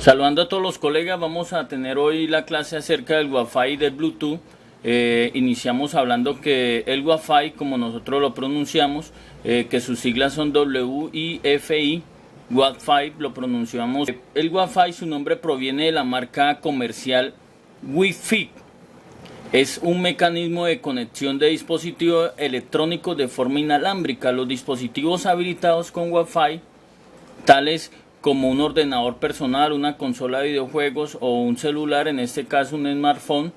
Saludando a todos los colegas, vamos a tener hoy la clase acerca del Wi-Fi y del Bluetooth. Iniciamos hablando que el Wi-Fi, como nosotros lo pronunciamos, que sus siglas son WIFI, Wi-Fi lo pronunciamos. El Wi-Fi, su nombre proviene de la marca comercial Wi-Fi. Es un mecanismo de conexión de dispositivos electrónicos de forma inalámbrica. Los dispositivos habilitados con Wi-Fi, tales como un ordenador personal, una consola de videojuegos o un celular, en este caso un smartphone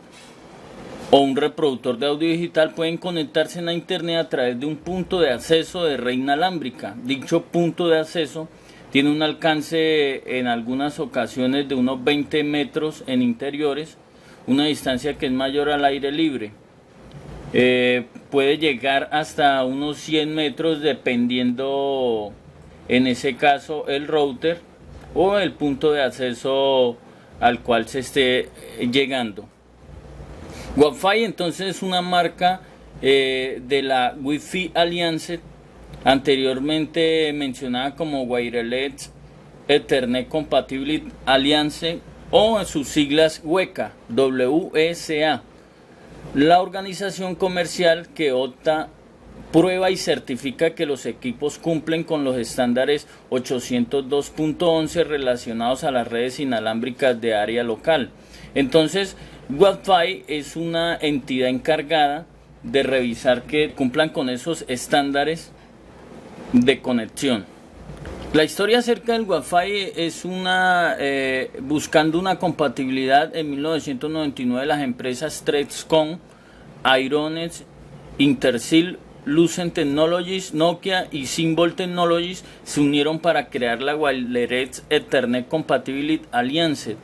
o un reproductor de audio digital, pueden conectarse a internet a través de un punto de acceso de red inalámbrica. Dicho punto de acceso tiene un alcance en algunas ocasiones de unos 20 metros en interiores, una distancia que es mayor al aire libre. Puede llegar hasta unos 100 metros dependiendo, en ese caso, el router o el punto de acceso al cual se esté llegando. Wi-Fi entonces es una marca de la Wi-Fi Alliance, anteriormente mencionada como Wireless Ethernet Compatibility Alliance, o en sus siglas WECA, WECA, la organización comercial que opta, prueba y certifica que los equipos cumplen con los estándares 802.11 relacionados a las redes inalámbricas de área local. Entonces, Wi-Fi es una entidad encargada de revisar que cumplan con esos estándares de conexión. La historia acerca del Wi-Fi es buscando una compatibilidad. En 1999 las empresas Trescom, Ironet, Intersil, Lucent Technologies, Nokia y Symbol Technologies se unieron para crear la Wireless Ethernet Compatibility Alliance,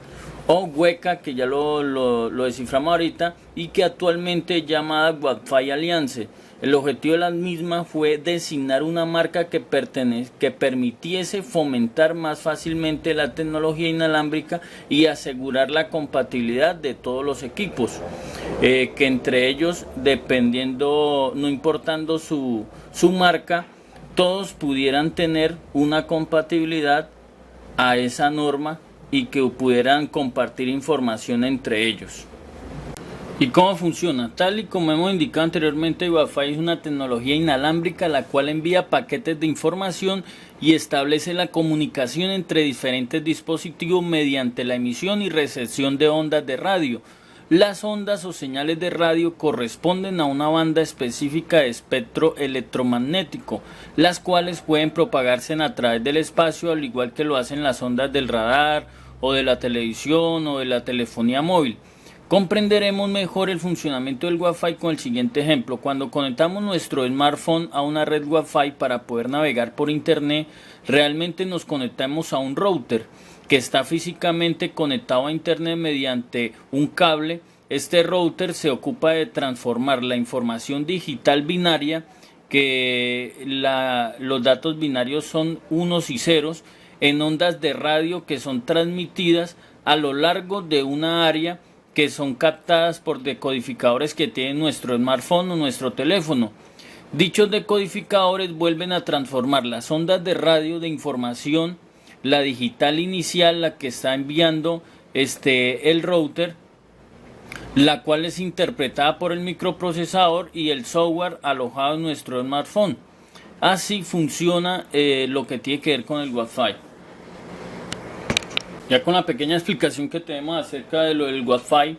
o WECA, que ya lo desciframos ahorita, y que actualmente es llamada Wi-Fi Alliance. El objetivo de la misma fue designar una marca que permitiese fomentar más fácilmente la tecnología inalámbrica y asegurar la compatibilidad de todos los equipos, que entre ellos, dependiendo, no importando su marca, todos pudieran tener una compatibilidad a esa norma y que pudieran compartir información entre ellos. ¿Y cómo funciona? Tal y como hemos indicado anteriormente, Wi-Fi es una tecnología inalámbrica la cual envía paquetes de información y establece la comunicación entre diferentes dispositivos mediante la emisión y recepción de ondas de radio. Las ondas o señales de radio corresponden a una banda específica de espectro electromagnético, las cuales pueden propagarse a través del espacio, al igual que lo hacen las ondas del radar o de la televisión o de la telefonía móvil. Comprenderemos mejor el funcionamiento del Wi-Fi con el siguiente ejemplo. Cuando conectamos nuestro smartphone a una red Wi-Fi para poder navegar por internet, realmente nos conectamos a un router que está físicamente conectado a internet mediante un cable. Este router se ocupa de transformar la información digital binaria, que los datos binarios son unos y ceros, en ondas de radio que son transmitidas a lo largo de una área, que son captadas por decodificadores que tiene nuestro smartphone o nuestro teléfono. Dichos decodificadores vuelven a transformar las ondas de radio de información, la digital inicial, la que está enviando el router, la cual es interpretada por el microprocesador y el software alojado en nuestro smartphone. Así funciona lo que tiene que ver con el Wi-Fi. Ya con la pequeña explicación que tenemos acerca de lo del Wi-Fi,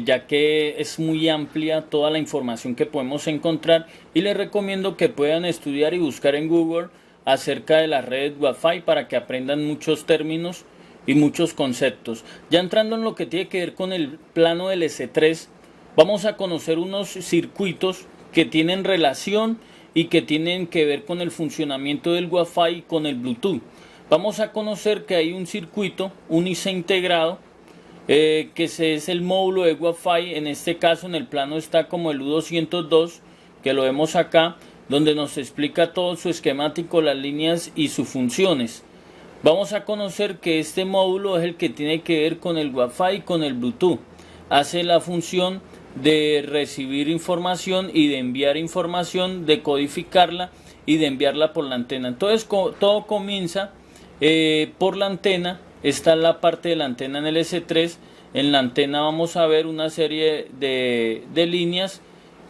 ya que es muy amplia toda la información que podemos encontrar, y les recomiendo que puedan estudiar y buscar en Google acerca de las redes Wi-Fi para que aprendan muchos términos y muchos conceptos. Ya entrando en lo que tiene que ver con el plano del S3, vamos a conocer unos circuitos que tienen relación y que tienen que ver con el funcionamiento del Wi-Fi y con el Bluetooth. Vamos a conocer que hay un circuito, un IC integrado, que es el módulo de Wi-Fi. En este caso, en el plano está como el U202, que lo vemos acá, donde nos explica todo su esquemático, las líneas y sus funciones. Vamos a conocer que este módulo es el que tiene que ver con el Wi-Fi y con el Bluetooth. Hace la función de recibir información y de enviar información, de codificarla y de enviarla por la antena. Entonces todo comienza por la antena esta es la parte de la antena en el S3. En la antena vamos a ver una serie de líneas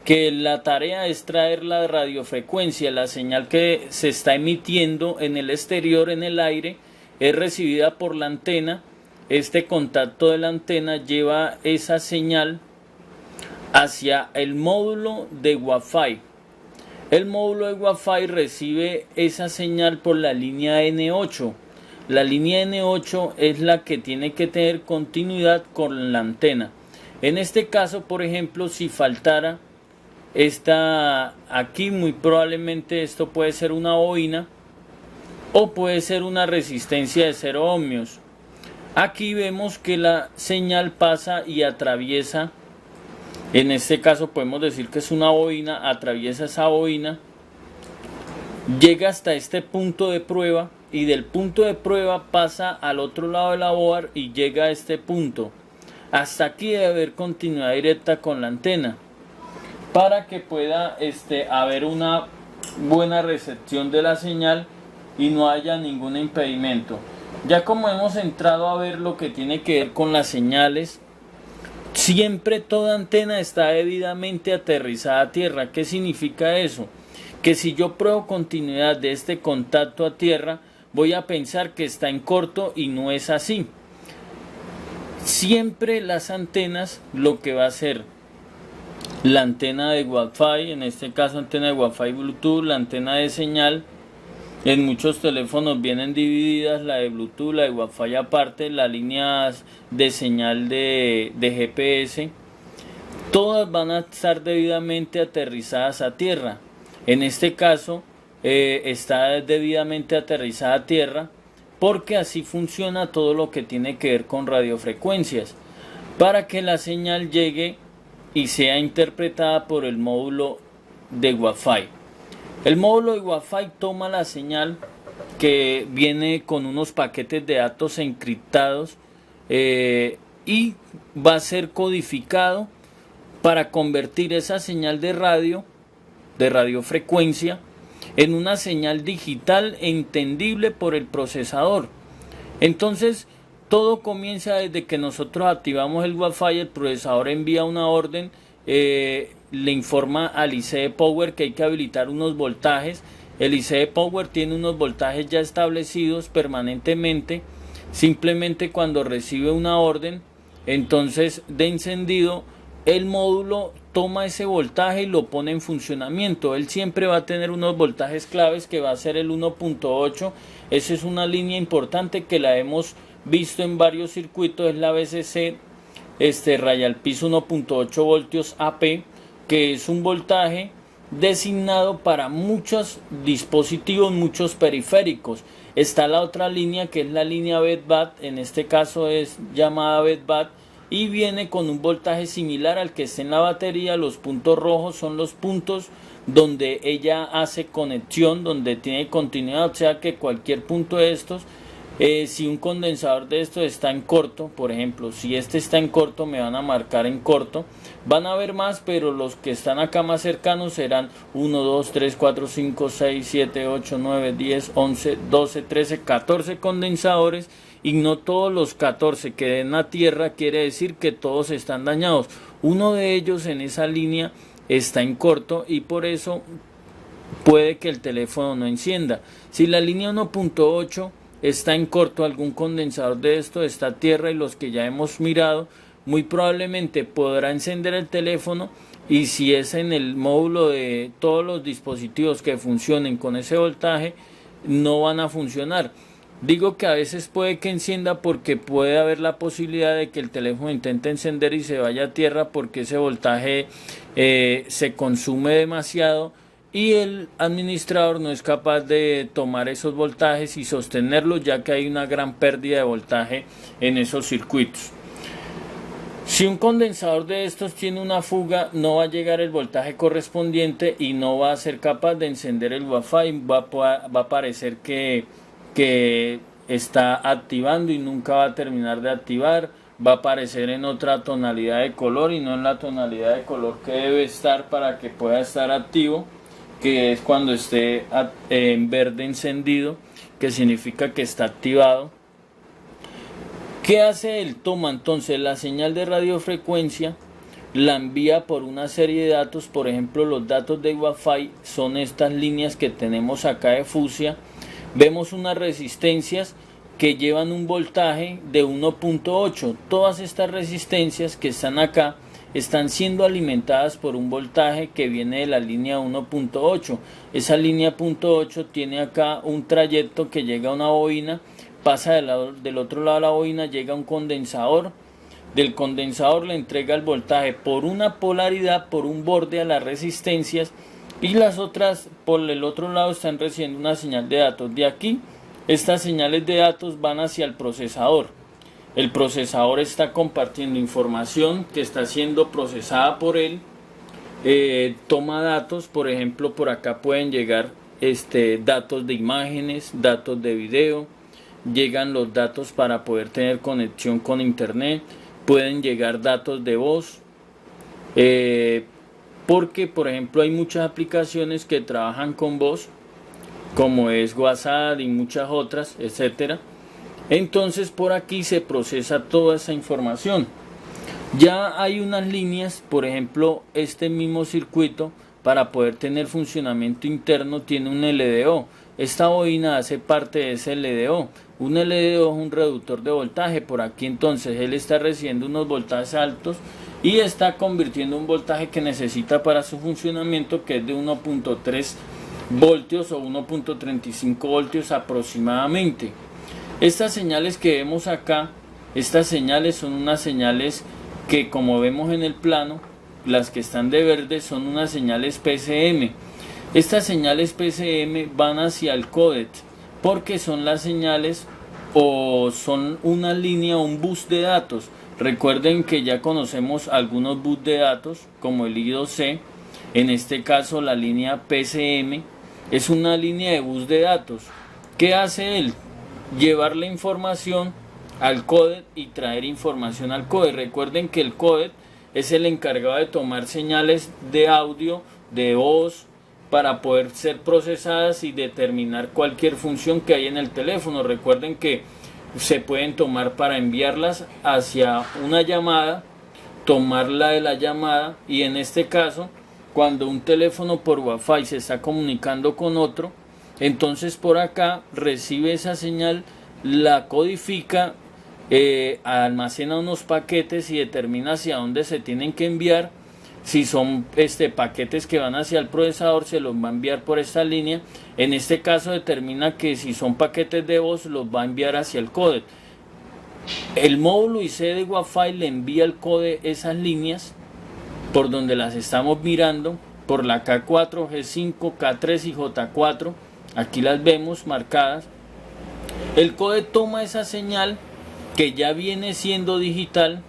que la tarea es traer la radiofrecuencia, la señal que se está emitiendo en el exterior, en el aire, es recibida por la antena. Este contacto de la antena lleva esa señal hacia el módulo de Wi-Fi. El módulo de Wi-Fi recibe esa señal por la línea N8. La línea N8 es la que tiene que tener continuidad con la antena. En este caso, por ejemplo, si faltara esta aquí, muy probablemente esto puede ser una bobina o puede ser una resistencia de 0 ohmios. Aquí vemos que la señal pasa y atraviesa, en este caso podemos decir que es una bobina, atraviesa esa bobina, llega hasta este punto de prueba y del punto de prueba pasa al otro lado de la board y llega a este punto. Hasta aquí debe haber continuidad directa con la antena para que pueda haber una buena recepción de la señal y no haya ningún impedimento. Ya como hemos entrado a ver lo que tiene que ver con las señales, siempre toda antena está debidamente aterrizada a tierra. ¿Qué significa eso? Que si yo pruebo continuidad de este contacto a tierra, voy a pensar que está en corto y no es así. Siempre las antenas, lo que va a hacer la antena de Wi-Fi, en este caso antena de Wi-Fi Bluetooth, la antena de señal, en muchos teléfonos vienen divididas, la de Bluetooth, la de Wi-Fi aparte, las líneas de señal de GPS, todas van a estar debidamente aterrizadas a tierra. En este caso está debidamente aterrizada a tierra porque así funciona todo lo que tiene que ver con radiofrecuencias, para que la señal llegue y sea interpretada por el módulo de Wi-Fi. El módulo de Wi-Fi toma la señal que viene con unos paquetes de datos encriptados y va a ser codificado para convertir esa señal de radiofrecuencia, en una señal digital entendible por el procesador. Entonces, todo comienza desde que nosotros activamos el Wi-Fi, el procesador envía una orden, le informa al IC Power que hay que habilitar unos voltajes. El IC Power tiene unos voltajes ya establecidos permanentemente. Simplemente cuando recibe una orden, entonces de encendido, el módulo toma ese voltaje y lo pone en funcionamiento. Él siempre va a tener unos voltajes claves que va a ser el 1.8. Esa es una línea importante que la hemos visto en varios circuitos, es la VCC raya al piso 1.8 voltios AP, que es un voltaje designado para muchos dispositivos, muchos periféricos. Está la otra línea que es la línea BEDBAT, en este caso es llamada BEDBAT, y viene con un voltaje similar al que está en la batería. Los puntos rojos son los puntos donde ella hace conexión, donde tiene continuidad, o sea que cualquier punto de estos, si un condensador de estos está en corto, por ejemplo, si este está en corto, me van a marcar en corto. Van a haber más, pero los que están acá más cercanos serán 1, 2, 3, 4, 5, 6, 7, 8, 9, 10, 11, 12, 13, 14 condensadores. Y no todos los 14 que den a tierra quiere decir que todos están dañados. Uno de ellos en esa línea está en corto y por eso puede que el teléfono no encienda. Si la línea 1.8 está en corto, algún condensador de esto está a tierra, y los que ya hemos mirado, muy probablemente podrá encender el teléfono, y si es en el módulo de todos los dispositivos que funcionen con ese voltaje, no van a funcionar. Digo que a veces puede que encienda porque puede haber la posibilidad de que el teléfono intente encender y se vaya a tierra porque ese voltaje se consume demasiado y el administrador no es capaz de tomar esos voltajes y sostenerlos, ya que hay una gran pérdida de voltaje en esos circuitos. Si un condensador de estos tiene una fuga, no va a llegar el voltaje correspondiente y no va a ser capaz de encender el Wi-Fi. Va a parecer que está activando y nunca va a terminar de activar. Va a aparecer en otra tonalidad de color y no en la tonalidad de color que debe estar para que pueda estar activo, que es cuando esté en verde encendido, que significa que está activado. ¿Qué hace él? Toma entonces la señal de radiofrecuencia, la envía por una serie de datos, por ejemplo los datos de Wi-Fi son estas líneas que tenemos acá de fucsia. Vemos unas resistencias que llevan un voltaje de 1.8. Todas estas resistencias que están acá están siendo alimentadas por un voltaje que viene de la línea 1.8. Esa línea 0.8 tiene acá un trayecto que llega a una bobina, pasa del otro lado de la bobina, llega a un condensador. Del condensador le entrega el voltaje por una polaridad, por un borde a las resistencias, y las otras por el otro lado están recibiendo una señal de datos. De aquí, estas señales de datos van hacia el procesador. El procesador está compartiendo información que está siendo procesada por él. Toma datos, por ejemplo, por acá pueden llegar datos de imágenes, datos de video, llegan los datos para poder tener conexión con internet, pueden llegar datos de voz, porque por ejemplo hay muchas aplicaciones que trabajan con voz, como es WhatsApp y muchas otras, etcétera. Entonces por aquí se procesa toda esa información. Ya hay unas líneas, por ejemplo este mismo circuito, para poder tener funcionamiento interno tiene un LDO. Esta bobina hace parte de ese LDO. Un LDO es un reductor de voltaje. Por aquí entonces él está recibiendo unos voltajes altos y está convirtiendo un voltaje que necesita para su funcionamiento, que es de 1.3 voltios o 1.35 voltios aproximadamente. Estas señales que vemos acá, estas señales son unas señales que, como vemos en el plano, las que están de verde son unas señales PCM. Estas señales PCM van hacia el codec, porque son las señales o son una línea o un bus de datos. Recuerden que ya conocemos algunos bus de datos como el I2C. En este caso la línea PCM es una línea de bus de datos. ¿Qué hace él? Llevar la información al codec y traer información al codec. Recuerden que el codec es el encargado de tomar señales de audio, de voz, para poder ser procesadas y determinar cualquier función que hay en el teléfono. Recuerden que se pueden tomar para enviarlas hacia una llamada, tomarla de la llamada, y en este caso, cuando un teléfono por Wi-Fi se está comunicando con otro, entonces por acá recibe esa señal, la codifica, almacena unos paquetes y determina hacia dónde se tienen que enviar. Si son paquetes que van hacia el procesador, se los va a enviar por esta línea. En este caso determina que si son paquetes de voz, los va a enviar hacia el codec. El módulo IC de Wi-Fi le envía al codec esas líneas por donde las estamos mirando, por la K4, G5, K3 y J4. Aquí las vemos marcadas. El codec toma esa señal que ya viene siendo digital,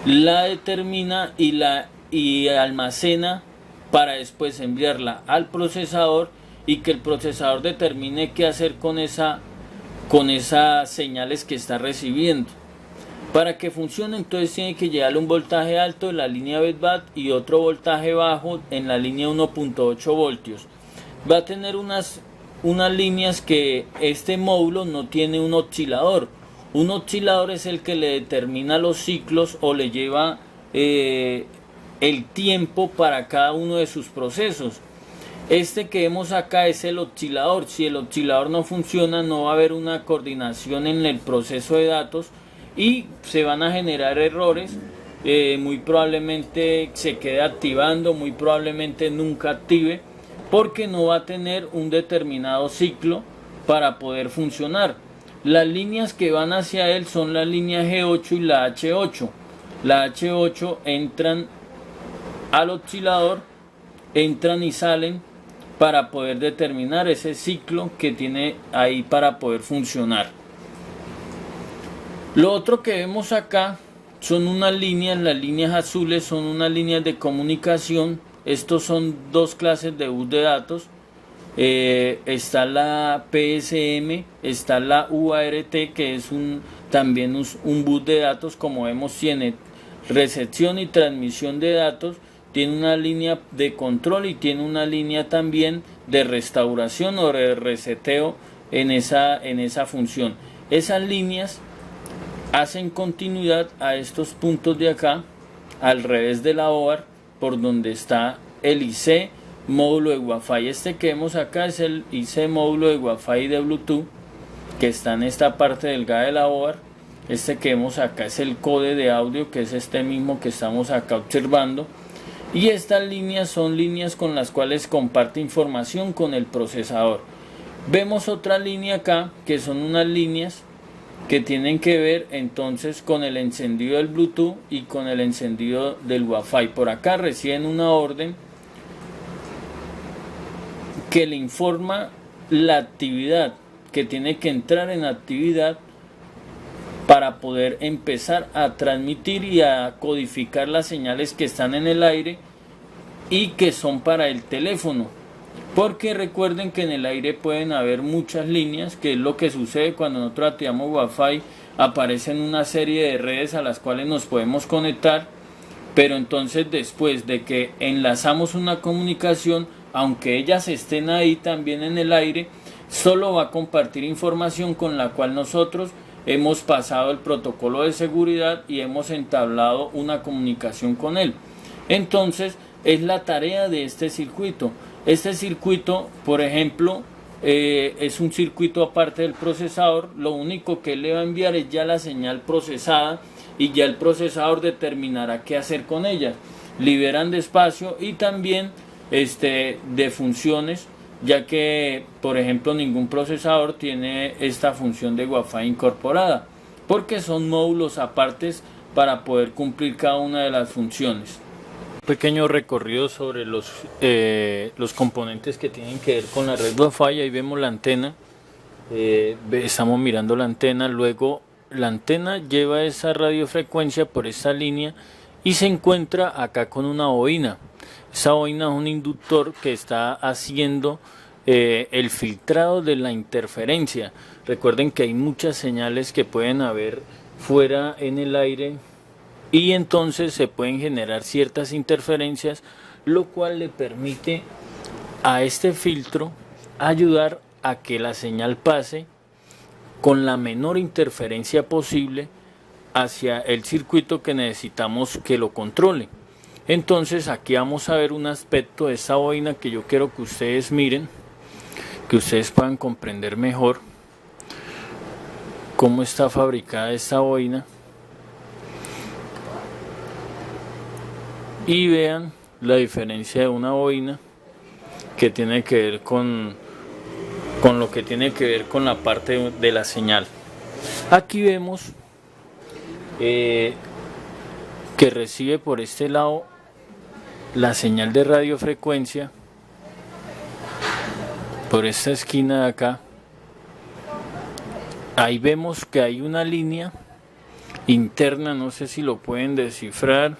la determina y almacena para después enviarla al procesador y que el procesador determine qué hacer con esas señales que está recibiendo. Para que funcione, entonces tiene que llegarle un voltaje alto en la línea BEDBAT y otro voltaje bajo en la línea 1.8 voltios. Va a tener unas líneas que este módulo no tiene un oscilador. Un oscilador es el que le determina los ciclos o le lleva el tiempo para cada uno de sus procesos. Este que vemos acá es el oscilador. Si el oscilador no funciona, no va a haber una coordinación en el proceso de datos y se van a generar errores. Muy probablemente se quede activando, muy probablemente nunca active, porque no va a tener un determinado ciclo para poder funcionar. Las líneas que van hacia él son la línea G8 y la H8. La H8 entran al oscilador, entran y salen para poder determinar ese ciclo que tiene ahí para poder funcionar. Lo otro que vemos acá son unas líneas, las líneas azules son unas líneas de comunicación. Estos son dos clases de bus de datos. Está la PSM, está la UART, que es también un bus de datos. Como vemos, tiene recepción y transmisión de datos, tiene una línea de control y tiene una línea también de restauración o de reseteo en esa función. Esas líneas hacen continuidad a estos puntos de acá, al revés de la OAR, por donde está el IC módulo de Wi-Fi. Este que vemos acá es el IC módulo de Wi-Fi de Bluetooth, que está en esta parte delgada de la OAR. Este que vemos acá es el code de audio, que es este mismo que estamos acá observando. Y estas líneas son líneas con las cuales comparte información con el procesador. Vemos otra línea acá, que son unas líneas que tienen que ver entonces con el encendido del Bluetooth y con el encendido del Wi-Fi. Por acá reciben una orden que le informa la actividad, que tiene que entrar en actividad para poder empezar a transmitir y a codificar las señales que están en el aire y que son para el teléfono. Porque recuerden que en el aire pueden haber muchas líneas, que es lo que sucede cuando nosotros activamos Wi-Fi. Aparecen una serie de redes a las cuales nos podemos conectar, pero entonces después de que enlazamos una comunicación, aunque ellas estén ahí también en el aire, solo va a compartir información con la cual nosotros hemos pasado el protocolo de seguridad y hemos entablado una comunicación con él. Entonces es la tarea de este circuito. Este circuito, por ejemplo, es un circuito aparte del procesador. Lo único que él le va a enviar es ya la señal procesada y ya el procesador determinará qué hacer con ella. Liberan de espacio y también de funciones, ya que por ejemplo ningún procesador tiene esta función de Wi-Fi incorporada, porque son módulos apartes para poder cumplir cada una de las funciones. Pequeño recorrido sobre los componentes que tienen que ver con la red Wi-Fi. Ahí vemos la antena, estamos mirando la antena. Luego la antena lleva esa radiofrecuencia por esta línea y se encuentra acá con una bobina. Esa bobina es un inductor que está haciendo el filtrado de la interferencia. Recuerden que hay muchas señales que pueden haber fuera en el aire y entonces se pueden generar ciertas interferencias, lo cual le permite a este filtro ayudar a que la señal pase con la menor interferencia posible hacia el circuito que necesitamos que lo controle. Entonces aquí vamos a ver un aspecto de esta bobina que yo quiero que ustedes miren, que ustedes puedan comprender mejor cómo está fabricada esta bobina y vean la diferencia de una bobina que tiene que ver con lo que tiene que ver con la parte de la señal. Aquí vemos que recibe por este lado la señal de radiofrecuencia, por esta esquina de acá. Ahí vemos que hay una línea interna, no sé si lo pueden descifrar.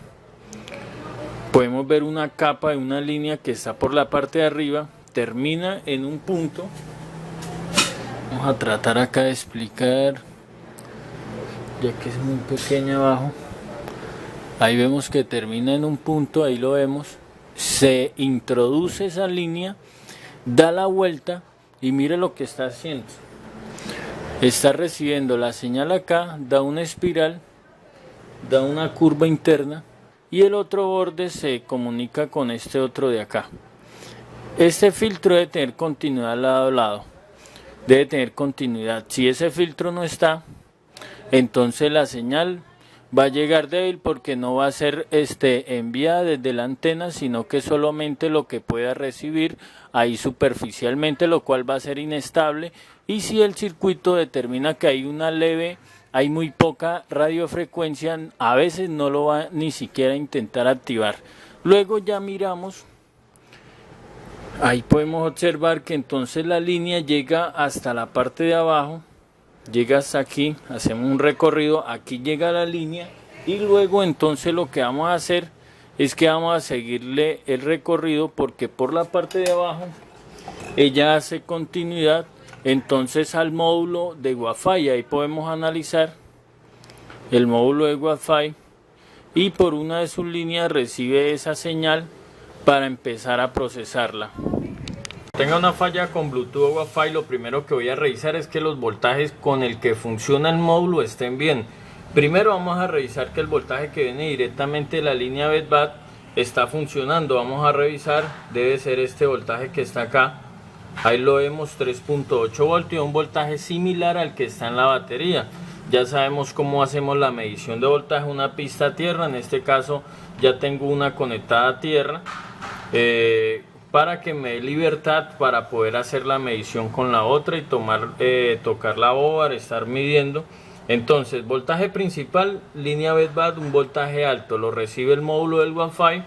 Podemos ver una capa de una línea que está por la parte de arriba, termina en un punto. Vamos a tratar acá de explicar, ya que es muy pequeña abajo. Ahí vemos que termina en un punto, ahí lo vemos. Se introduce esa línea, da la vuelta y mire lo que está haciendo. Está recibiendo la señal acá, da una espiral, da una curva interna y el otro borde se comunica con este otro de acá. Este filtro debe tener continuidad lado a lado, debe tener continuidad. Si ese filtro no está, entonces la señal va a llegar débil porque no va a ser enviada desde la antena, sino que solamente lo que pueda recibir ahí superficialmente, lo cual va a ser inestable. Y si el circuito determina que hay muy poca radiofrecuencia, a veces no lo va ni siquiera a intentar activar. Luego ya miramos, ahí podemos observar que entonces la línea llega hasta la parte de abajo, llega hasta aquí, hacemos un recorrido, aquí llega la línea y luego entonces lo que vamos a hacer es que vamos a seguirle el recorrido porque por la parte de abajo ella hace continuidad entonces al módulo de Wi-Fi. Ahí podemos analizar el módulo de Wi-Fi y por una de sus líneas recibe esa señal para empezar a procesarla. Tenga una falla con Bluetooth o Wi-Fi, lo primero que voy a revisar es que los voltajes con el que funciona el módulo estén bien. Primero vamos a revisar que el voltaje que viene directamente de la línea BEDBAT está funcionando. Vamos a revisar, debe ser este voltaje que está acá. Ahí lo vemos, 3.8 voltios, un voltaje similar al que está en la batería. Ya sabemos cómo hacemos la medición de voltaje, una pista a tierra. En este caso ya tengo una conectada a tierra para que me dé libertad para poder hacer la medición con la otra y tocar la boba, estar midiendo. Entonces, voltaje principal, línea BEDBAT, un voltaje alto, lo recibe el módulo del Wi-Fi,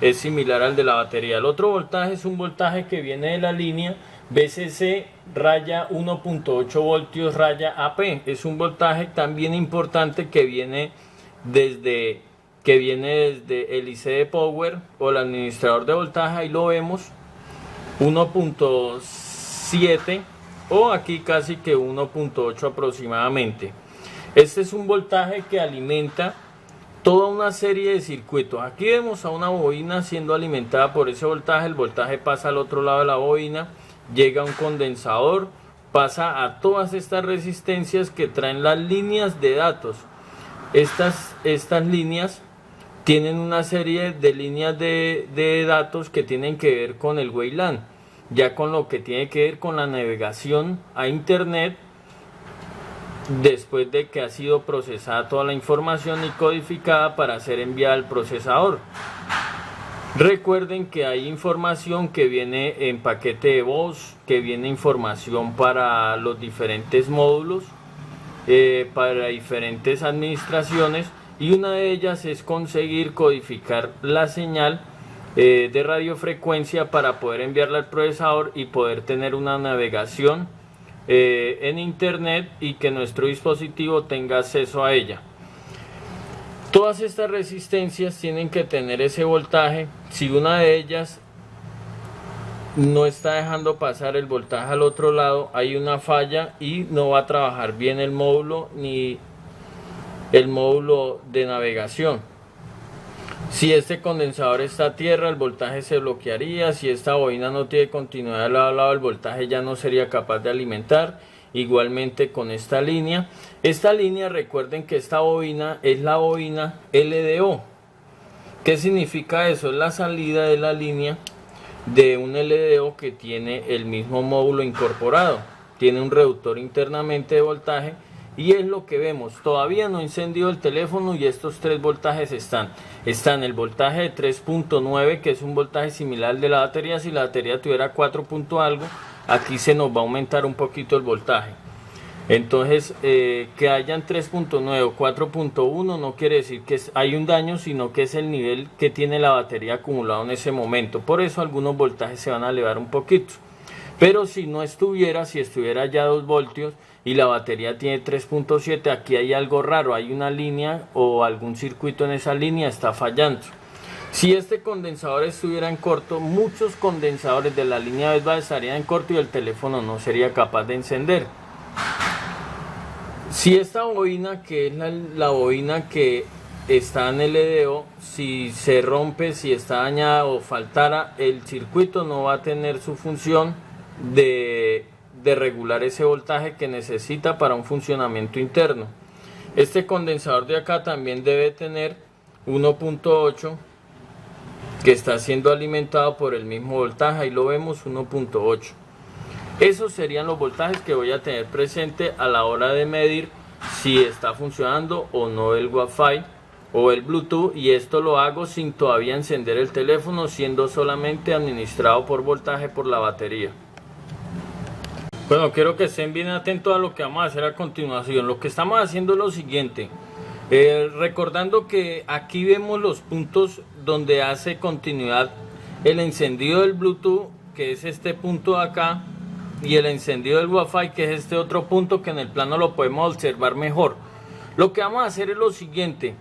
es similar al de la batería. El otro voltaje es un voltaje que viene de la línea VCC raya 1.8 voltios raya AP. Es un voltaje también importante que viene desde el IC Power o el administrador de voltaje. Ahí lo vemos, 1.7 o aquí casi que 1.8 aproximadamente. Este es un voltaje que alimenta toda una serie de circuitos. Aquí vemos a una bobina siendo alimentada por ese voltaje. El voltaje pasa al otro lado de la bobina, llega a un condensador, pasa a todas estas resistencias que traen las líneas de datos. Estas líneas tienen una serie de líneas de datos que tienen que ver con el WLAN, ya con lo que tiene que ver con la navegación a internet después de que ha sido procesada toda la información y codificada para ser enviada al procesador. Recuerden que hay información que viene en paquete de voz, que viene información para los diferentes módulos, para diferentes administraciones, y una de ellas es conseguir codificar la señal de radiofrecuencia para poder enviarla al procesador y poder tener una navegación en internet y que nuestro dispositivo tenga acceso a ella. Todas estas resistencias tienen que tener ese voltaje. Si una de ellas no está dejando pasar el voltaje al otro lado, hay una falla y no va a trabajar bien el módulo ni el módulo de navegación. Si este condensador está a tierra, el voltaje se bloquearía. Si esta bobina no tiene continuidad de lado a lado, el voltaje ya no sería capaz de alimentar. Igualmente con esta línea. Esta línea, recuerden que esta bobina es la bobina LDO. ¿Qué significa eso? Es la salida de la línea de un LDO que tiene el mismo módulo incorporado. Tiene un reductor internamente de voltaje. Y es lo que vemos, todavía no he encendido el teléfono y estos tres voltajes están el voltaje de 3.9, que es un voltaje similar al de la batería. Si la batería tuviera 4 punto algo, aquí se nos va a aumentar un poquito el voltaje. Entonces, que hayan 3.9 o 4.1 no quiere decir que hay un daño, sino que es el nivel que tiene la batería acumulado en ese momento. Por eso algunos voltajes se van a elevar un poquito. Pero si no estuviera, si estuviera ya 2 voltios y la batería tiene 3.7, aquí hay algo raro, hay una línea o algún circuito en esa línea está fallando. Si este condensador estuviera en corto, muchos condensadores de la línea BEDBAT estarían en corto y el teléfono no sería capaz de encender. Si esta bobina, que es la bobina que está en LDO, si se rompe, si está dañada o faltara, el circuito no va a tener su función de regular ese voltaje que necesita para un funcionamiento interno. Este condensador de acá también debe tener 1.8 que está siendo alimentado por el mismo voltaje. Ahí lo vemos, 1.8. Esos serían los voltajes que voy a tener presente a la hora de medir si está funcionando o no el Wi-Fi o el Bluetooth, y esto lo hago sin todavía encender el teléfono, siendo solamente administrado por voltaje por la batería. Bueno, quiero que estén bien atentos a lo que vamos a hacer a continuación. Lo que estamos haciendo es lo siguiente. Recordando que aquí vemos los puntos donde hace continuidad el encendido del Bluetooth, que es este punto de acá, y el encendido del Wi-Fi, que es este otro punto que en el plano lo podemos observar mejor. Lo que vamos a hacer es lo siguiente.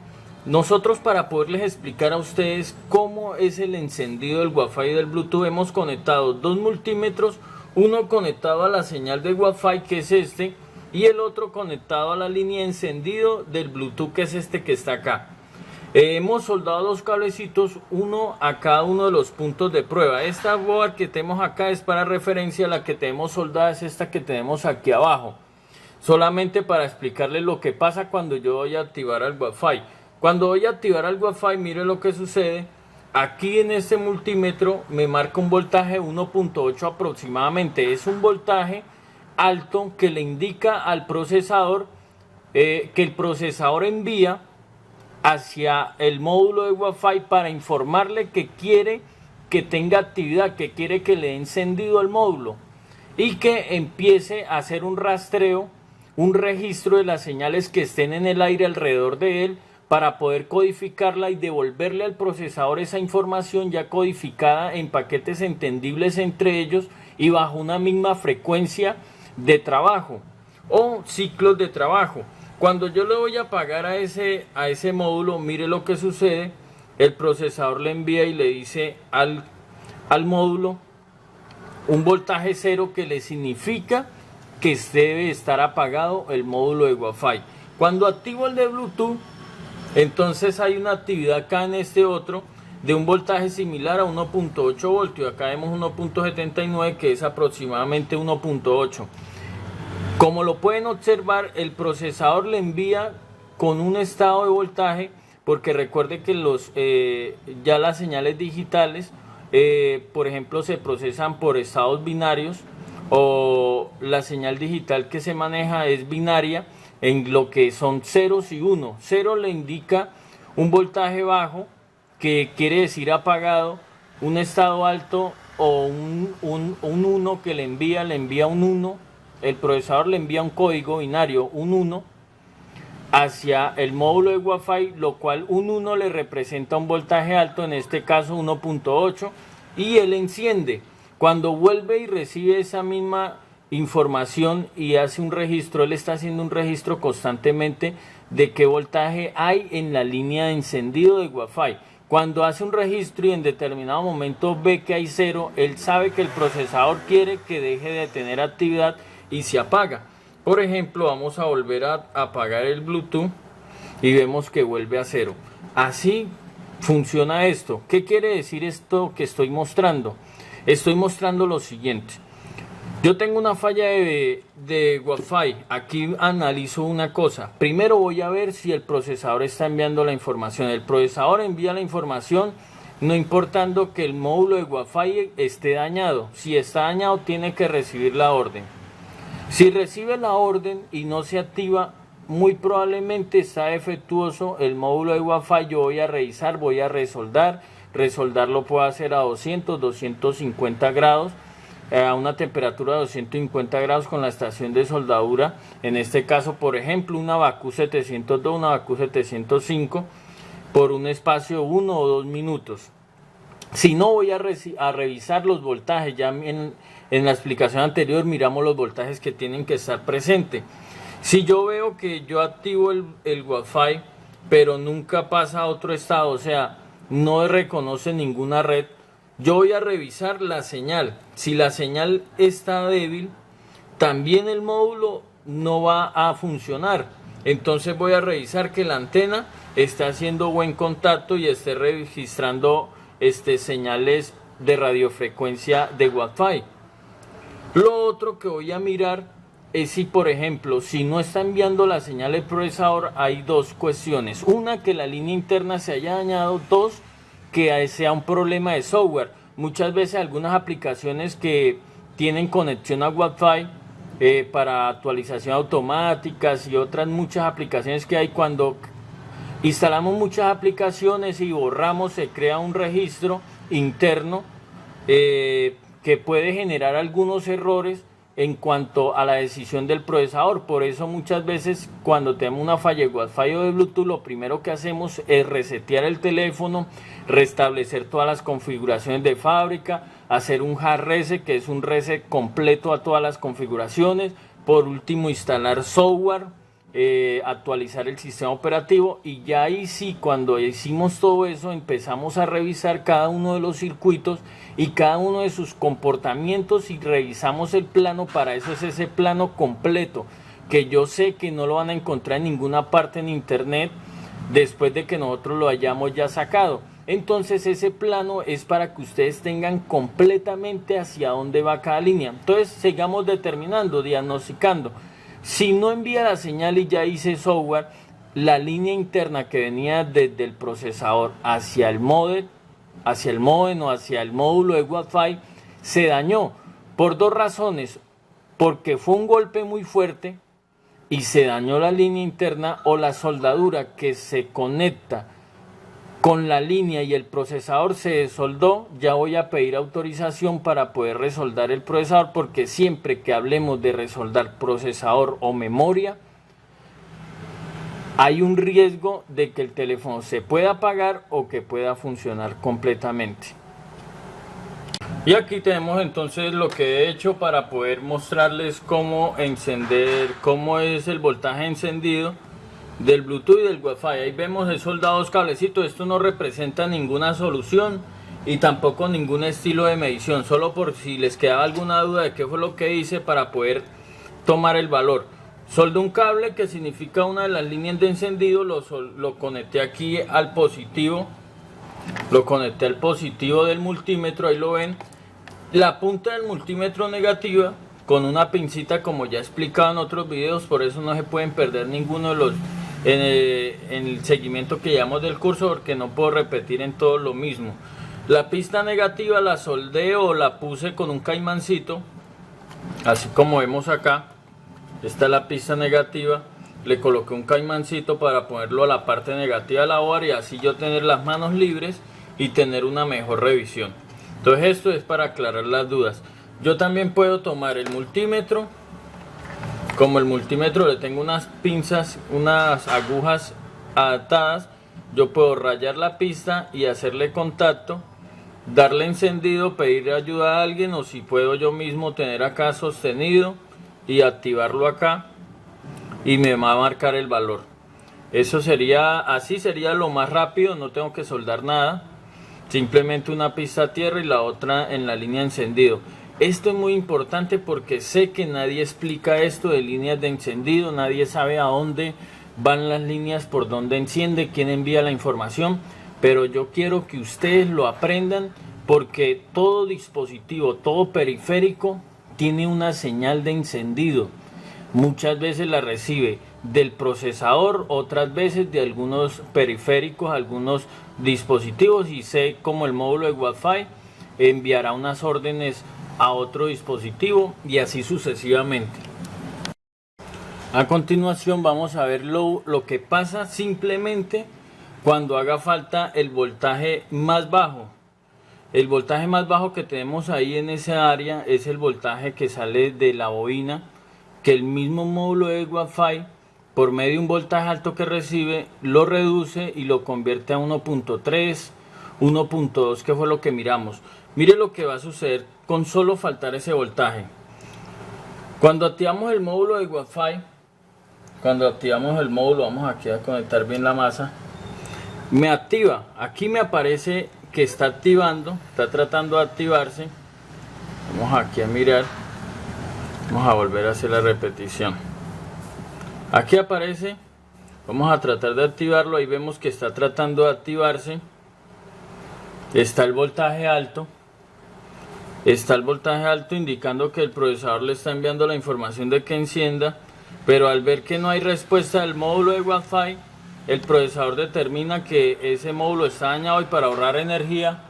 Nosotros, para poderles explicar a ustedes cómo es el encendido del Wi-Fi y del Bluetooth, hemos conectado dos multímetros, uno conectado a la señal de Wi-Fi, que es este, y el otro conectado a la línea de encendido del Bluetooth, que es este que está acá. Hemos soldado dos cablecitos, uno a cada uno de los puntos de prueba. Esta board que tenemos acá es para referencia, la que tenemos soldada es esta que tenemos aquí abajo. Solamente para explicarles lo que pasa cuando yo voy a activar al Wi-Fi. Cuando voy a activar al Wi-Fi, mire lo que sucede. Aquí en este multímetro me marca un voltaje 1.8 aproximadamente. Es un voltaje alto que le indica al procesador que el procesador envía hacia el módulo de Wi-Fi para informarle que quiere que tenga actividad, que quiere que le dé encendido el módulo y que empiece a hacer un rastreo, un registro de las señales que estén en el aire alrededor de él para poder codificarla y devolverle al procesador esa información ya codificada en paquetes entendibles entre ellos y bajo una misma frecuencia de trabajo o ciclos de trabajo. Cuando yo le voy a apagar a ese módulo, mire lo que sucede. El procesador le envía y le dice al módulo un voltaje cero, que le significa que debe estar apagado el módulo de Wi-Fi. Cuando activo el de Bluetooth, entonces hay una actividad acá en este otro de un voltaje similar a 1.8 voltios. Acá vemos 1.79, que es aproximadamente 1.8. Como lo pueden observar, el procesador le envía con un estado de voltaje, porque recuerde que ya las señales digitales, por ejemplo, se procesan por estados binarios, o la señal digital que se maneja es binaria en lo que son ceros y unos. Cero le indica un voltaje bajo, que quiere decir apagado, un estado alto, o un 1 que le envía un 1. El procesador le envía un código binario, un 1, hacia el módulo de Wi-Fi, lo cual un 1 le representa un voltaje alto, en este caso 1.8, y él enciende. Cuando vuelve y recibe esa misma información y hace un registro, él está haciendo un registro constantemente de qué voltaje hay en la línea de encendido de Wi-Fi. Cuando hace un registro y en determinado momento ve que hay cero, él sabe que el procesador quiere que deje de tener actividad y se apaga. Por ejemplo, vamos a volver a apagar el Bluetooth y vemos que vuelve a cero. Así funciona esto. ¿Qué quiere decir esto que estoy mostrando? Estoy mostrando lo siguiente. Yo tengo una falla de Wi-Fi. Aquí analizo una cosa. Primero voy a ver si el procesador está enviando la información. El procesador envía la información, no importando que el módulo de Wi-Fi esté dañado. Si está dañado, tiene que recibir la orden. Si recibe la orden y no se activa, muy probablemente está defectuoso el módulo de Wi-Fi. Yo voy a revisar, voy a resoldar. Resoldar lo puedo hacer a 200, 250 grados, a una temperatura de 250 grados con la estación de soldadura. En este caso, por ejemplo, una Vacu 702, una Vacu 705, por un espacio de 1 o 2 minutos. Si no, voy a revisar los voltajes. Ya en la explicación anterior miramos los voltajes que tienen que estar presentes. Si yo veo que yo activo el Wi-Fi, pero nunca pasa a otro estado, o sea, no reconoce ninguna red, yo voy a revisar la señal. Si la señal está débil, también el módulo no va a funcionar. Entonces voy a revisar que la antena esté haciendo buen contacto y esté registrando señales de radiofrecuencia de Wi-Fi. Lo otro que voy a mirar es si, por ejemplo, si no está enviando la señal el procesador. Hay dos cuestiones: una, que la línea interna se haya dañado; dos, que sea un problema de software. Muchas veces algunas aplicaciones que tienen conexión a Wi-Fi para actualización automáticas y otras muchas aplicaciones que hay, cuando instalamos muchas aplicaciones y borramos, se crea un registro interno que puede generar algunos errores en cuanto a la decisión del procesador. Por eso muchas veces cuando tenemos una falla de Wi-Fi o de Bluetooth, lo primero que hacemos es resetear el teléfono, restablecer todas las configuraciones de fábrica, hacer un hard reset, que es un reset completo a todas las configuraciones. Por último, instalar software, actualizar el sistema operativo, y ya ahí sí, cuando hicimos todo eso, empezamos a revisar cada uno de los circuitos y cada uno de sus comportamientos y revisamos el plano. Para eso es ese plano completo, que yo sé que no lo van a encontrar en ninguna parte en internet después de que nosotros lo hayamos ya sacado. Entonces ese plano es para que ustedes tengan completamente hacia dónde va cada línea. Entonces sigamos determinando, diagnosticando. Si no envía la señal y ya hice software, la línea interna que venía desde el procesador hacia el modem o hacia el módulo de Wi-Fi se dañó por dos razones: porque fue un golpe muy fuerte y se dañó la línea interna, o la soldadura que se conecta con la línea y el procesador se desoldó. Ya voy a pedir autorización para poder resoldar el procesador, porque siempre que hablemos de resoldar procesador o memoria, hay un riesgo de que el teléfono se pueda apagar o que pueda funcionar completamente. Y aquí tenemos entonces lo que he hecho para poder mostrarles cómo encender, cómo es el voltaje encendido del Bluetooth y del Wi-Fi. Ahí vemos, he soldado dos cablecitos. Esto no representa ninguna solución y tampoco ningún estilo de medición, solo por si les quedaba alguna duda de qué fue lo que hice para poder tomar el valor. Soldé un cable que significa una de las líneas de encendido, lo conecté aquí al positivo, lo conecté al positivo del multímetro, ahí lo ven. La punta del multímetro negativa con una pincita, como ya he explicado en otros videos, por eso no se pueden perder ninguno de los en el seguimiento que llevamos del curso, porque no puedo repetir en todo lo mismo. La pista negativa la soldé o la puse con un caimancito, así como vemos acá. Esta es la pista negativa, le coloqué un caimancito para ponerlo a la parte negativa de la board y así yo tener las manos libres y tener una mejor revisión. Entonces esto es para aclarar las dudas. Yo también puedo tomar el multímetro. Como el multímetro le tengo unas pinzas, unas agujas adaptadas, yo puedo rayar la pista y hacerle contacto, darle encendido, pedir ayuda a alguien, o si puedo yo mismo tener acá sostenido y activarlo acá y me va a marcar el valor. Eso sería, así sería lo más rápido, no tengo que soldar nada, simplemente una pista a tierra y la otra en la línea de encendido. Esto es muy importante porque sé que nadie explica esto de líneas de encendido, nadie sabe a dónde van las líneas, por dónde enciende, quién envía la información, pero yo quiero que ustedes lo aprendan, porque todo dispositivo, todo periférico tiene una señal de encendido. Muchas veces la recibe del procesador, otras veces de algunos periféricos, algunos dispositivos, y sé como el módulo de Wi-Fi enviará unas órdenes a otro dispositivo y así sucesivamente. A continuación vamos a ver lo que pasa simplemente cuando haga falta el voltaje más bajo. El voltaje más bajo que tenemos ahí en esa área es el voltaje que sale de la bobina, que el mismo módulo de Wi-Fi, por medio de un voltaje alto que recibe, lo reduce y lo convierte a 1.3, 1.2, que fue lo que miramos. Mire lo que va a suceder con solo faltar ese voltaje. Cuando activamos el módulo de Wi-Fi, vamos aquí a conectar bien la masa, me activa, aquí me aparece que está activando, está tratando de activarse. Vamos aquí a mirar, vamos a volver a hacer la repetición. Aquí aparece, vamos a tratar de activarlo, ahí vemos que está tratando de activarse. Está el voltaje alto, indicando que el procesador le está enviando la información de que encienda, pero al ver que no hay respuesta del módulo de Wi-Fi, el procesador determina que ese módulo está dañado, y para ahorrar energía,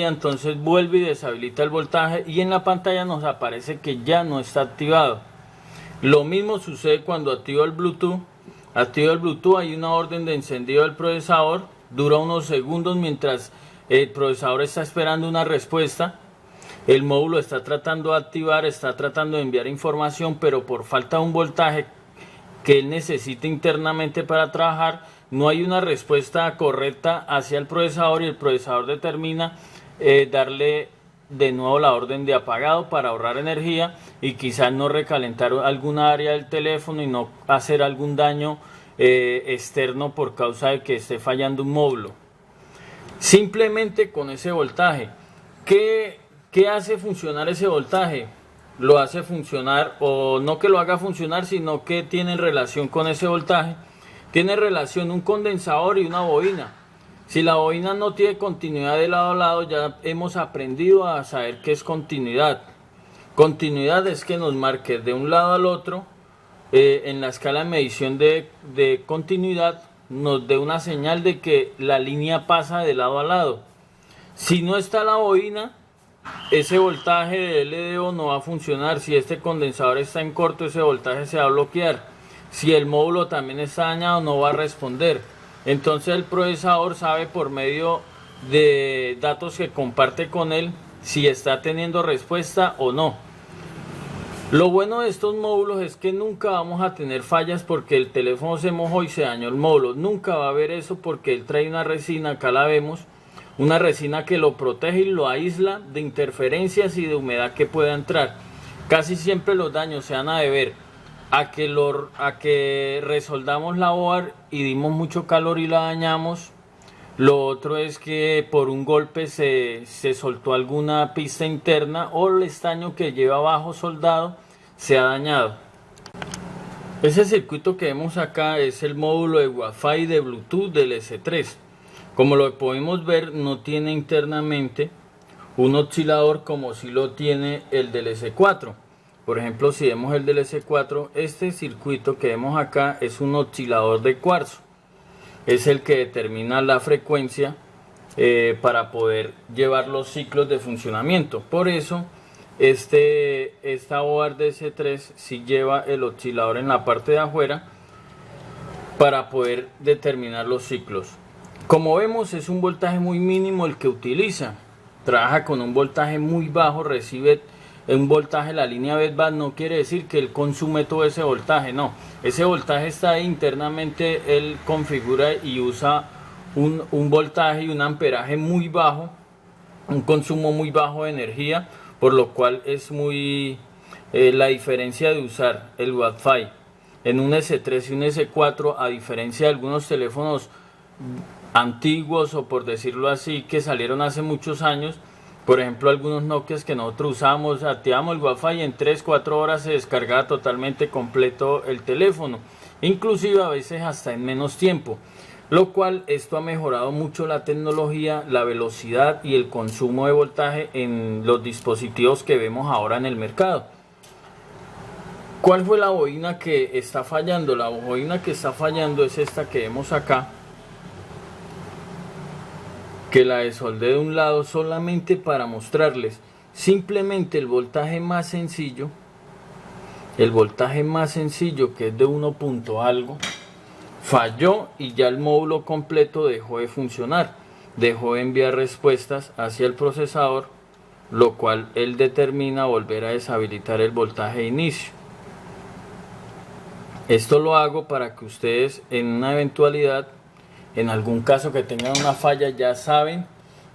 entonces vuelve y deshabilita el voltaje, y en la pantalla nos aparece que ya no está activado. Lo mismo sucede cuando activo el Bluetooth. Hay una orden de encendido del procesador, dura unos segundos mientras el procesador está esperando una respuesta. El módulo está tratando de activar, está tratando de enviar información, pero por falta de un voltaje que él necesita internamente para trabajar, no hay una respuesta correcta hacia el procesador, y el procesador determina darle de nuevo la orden de apagado para ahorrar energía y quizás no recalentar alguna área del teléfono y no hacer algún daño externo por causa de que esté fallando un módulo. Simplemente con ese voltaje, ¿qué hace funcionar ese voltaje? Lo hace funcionar, o no que lo haga funcionar, sino que tiene relación con ese voltaje, tiene relación un condensador y una bobina. Si la bobina no tiene continuidad de lado a lado, ya hemos aprendido a saber qué es continuidad. Continuidad es que nos marque de un lado al otro, en la escala de medición de continuidad, nos dé una señal de que la línea pasa de lado a lado. Si no está la bobina, ese voltaje de LDO no va a funcionar. Si este condensador está en corto, ese voltaje se va a bloquear. Si el módulo también está dañado, no va a responder. Entonces el procesador sabe por medio de datos que comparte con él si está teniendo respuesta o no. Lo bueno de estos módulos es que nunca vamos a tener fallas porque el teléfono se mojó y se dañó el módulo. Nunca va a haber eso porque él trae una resina, acá la vemos, una resina que lo protege y lo aísla de interferencias y de humedad que pueda entrar. Casi siempre los daños se van a deber a que resoldamos la board y dimos mucho calor y la dañamos. Lo otro es que por un golpe se soltó alguna pista interna o el estaño que lleva abajo soldado se ha dañado. Ese circuito que vemos acá es el módulo de Wi-Fi de Bluetooth del S3. Como lo podemos ver, no tiene internamente un oscilador como si lo tiene el del S4. Por ejemplo, si vemos el del S4, este circuito que vemos acá es un oscilador de cuarzo. Es el que determina la frecuencia para poder llevar los ciclos de funcionamiento. Por eso esta board de S3 sí lleva el oscilador en la parte de afuera para poder determinar los ciclos. Como vemos, es un voltaje muy mínimo el que utiliza. Trabaja con un voltaje muy bajo, recibe un voltaje, la línea bedband no quiere decir que él consume todo ese voltaje, no. Ese voltaje está ahí, internamente él configura y usa un voltaje y un amperaje muy bajo, un consumo muy bajo de energía, por lo cual es muy la diferencia de usar el Wi-Fi en un S3 y un S4, a diferencia de algunos teléfonos antiguos o por decirlo así que salieron hace muchos años. Por ejemplo, algunos Nokia que nosotros usamos, activamos el Wi-Fi y en 3-4 horas se descargaba totalmente completo el teléfono, inclusive a veces hasta en menos tiempo, lo cual esto ha mejorado mucho la tecnología, la velocidad y el consumo de voltaje en los dispositivos que vemos ahora en el mercado. ¿Cuál fue la bobina que está fallando? La bobina que está fallando es esta que vemos acá, que la desoldé de un lado solamente para mostrarles simplemente el voltaje más sencillo, que es de 1 punto algo, falló y ya el módulo completo dejó de funcionar, dejó de enviar respuestas hacia el procesador, lo cual él determina volver a deshabilitar el voltaje de inicio. Esto lo hago para que ustedes en una eventualidad, en algún caso que tengan una falla, ya saben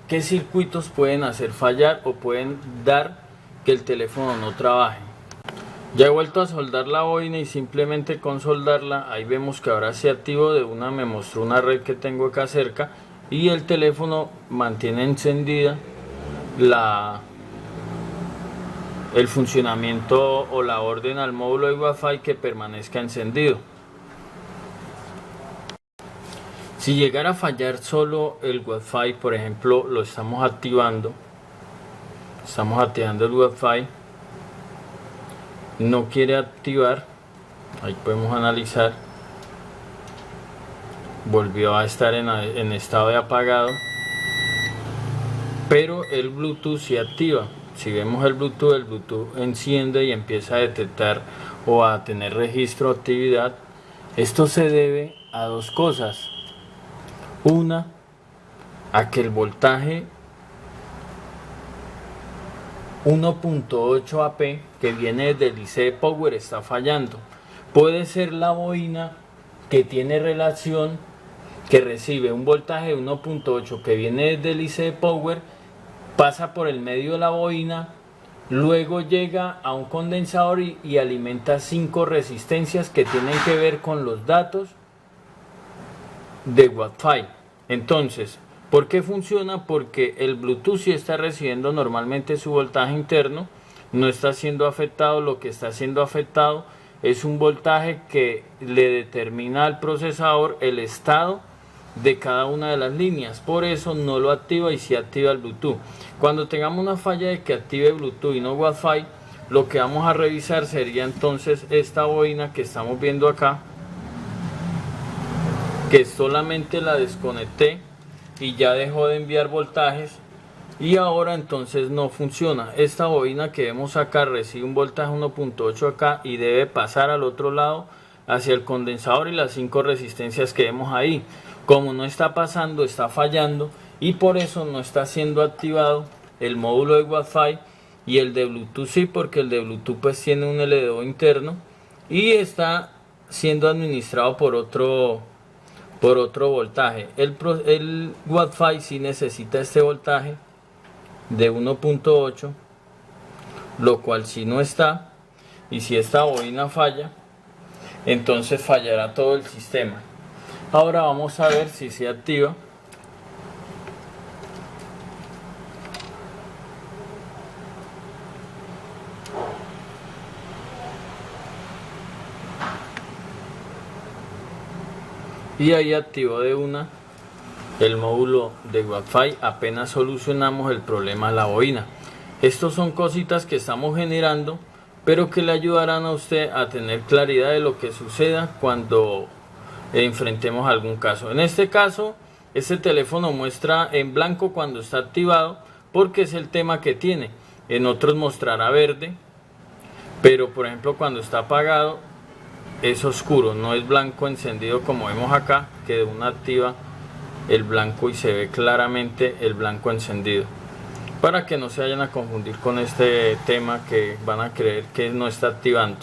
qué circuitos pueden hacer fallar o pueden dar que el teléfono no trabaje. Ya he vuelto a soldar la bobina y simplemente con soldarla, ahí vemos que ahora se activó de una, me mostró una red que tengo acá cerca y el teléfono mantiene encendida el funcionamiento o la orden al módulo de Wi-Fi que permanezca encendido. Si llegara a fallar solo el Wi-Fi, por ejemplo, lo estamos activando el Wi-Fi, no quiere activar, ahí podemos analizar, volvió a estar en estado de apagado, pero el Bluetooth sí activa. Si vemos el Bluetooth enciende y empieza a detectar o a tener registro de actividad. Esto se debe a dos cosas. Una, a que el voltaje 1.8 AP que viene del IC Power está fallando. Puede ser la bobina que tiene relación, que recibe un voltaje de 1.8 que viene del IC Power, pasa por el medio de la bobina, luego llega a un condensador y alimenta 5 resistencias que tienen que ver con los datos de Wi-Fi. Entonces, ¿por qué funciona? Porque el Bluetooth sí está recibiendo normalmente su voltaje interno, no está siendo afectado. Lo que está siendo afectado es un voltaje que le determina al procesador el estado de cada una de las líneas, por eso no lo activa y sí activa el Bluetooth. Cuando tengamos una falla de que active Bluetooth y no Wi-Fi, lo que vamos a revisar sería entonces esta bobina que estamos viendo acá, que solamente la desconecté y ya dejó de enviar voltajes, y ahora entonces no funciona. Esta bobina que vemos acá recibe un voltaje 1.8 acá y debe pasar al otro lado hacia el condensador y las 5 resistencias que vemos ahí. Como no está pasando, está fallando, y por eso no está siendo activado el módulo de Wi-Fi, y el de Bluetooth sí, porque el de Bluetooth pues tiene un LDO interno y está siendo administrado por otro voltaje. El Wi-Fi sí necesita este voltaje de 1.8, lo cual si no está, y si esta bobina falla, entonces fallará todo el sistema. Ahora vamos a ver si se activa. Y ahí activó de una el módulo de Wi-Fi apenas solucionamos el problema de la bobina. Estos son cositas que estamos generando, pero que le ayudarán a usted a tener claridad de lo que suceda cuando enfrentemos algún caso. En este caso, este teléfono muestra en blanco cuando está activado, porque es el tema que tiene. En otros mostrará verde, pero por ejemplo cuando está apagado es oscuro, no es blanco encendido como vemos acá, que de una activa el blanco y se ve claramente el blanco encendido, para que no se vayan a confundir con este tema que van a creer que no está activando.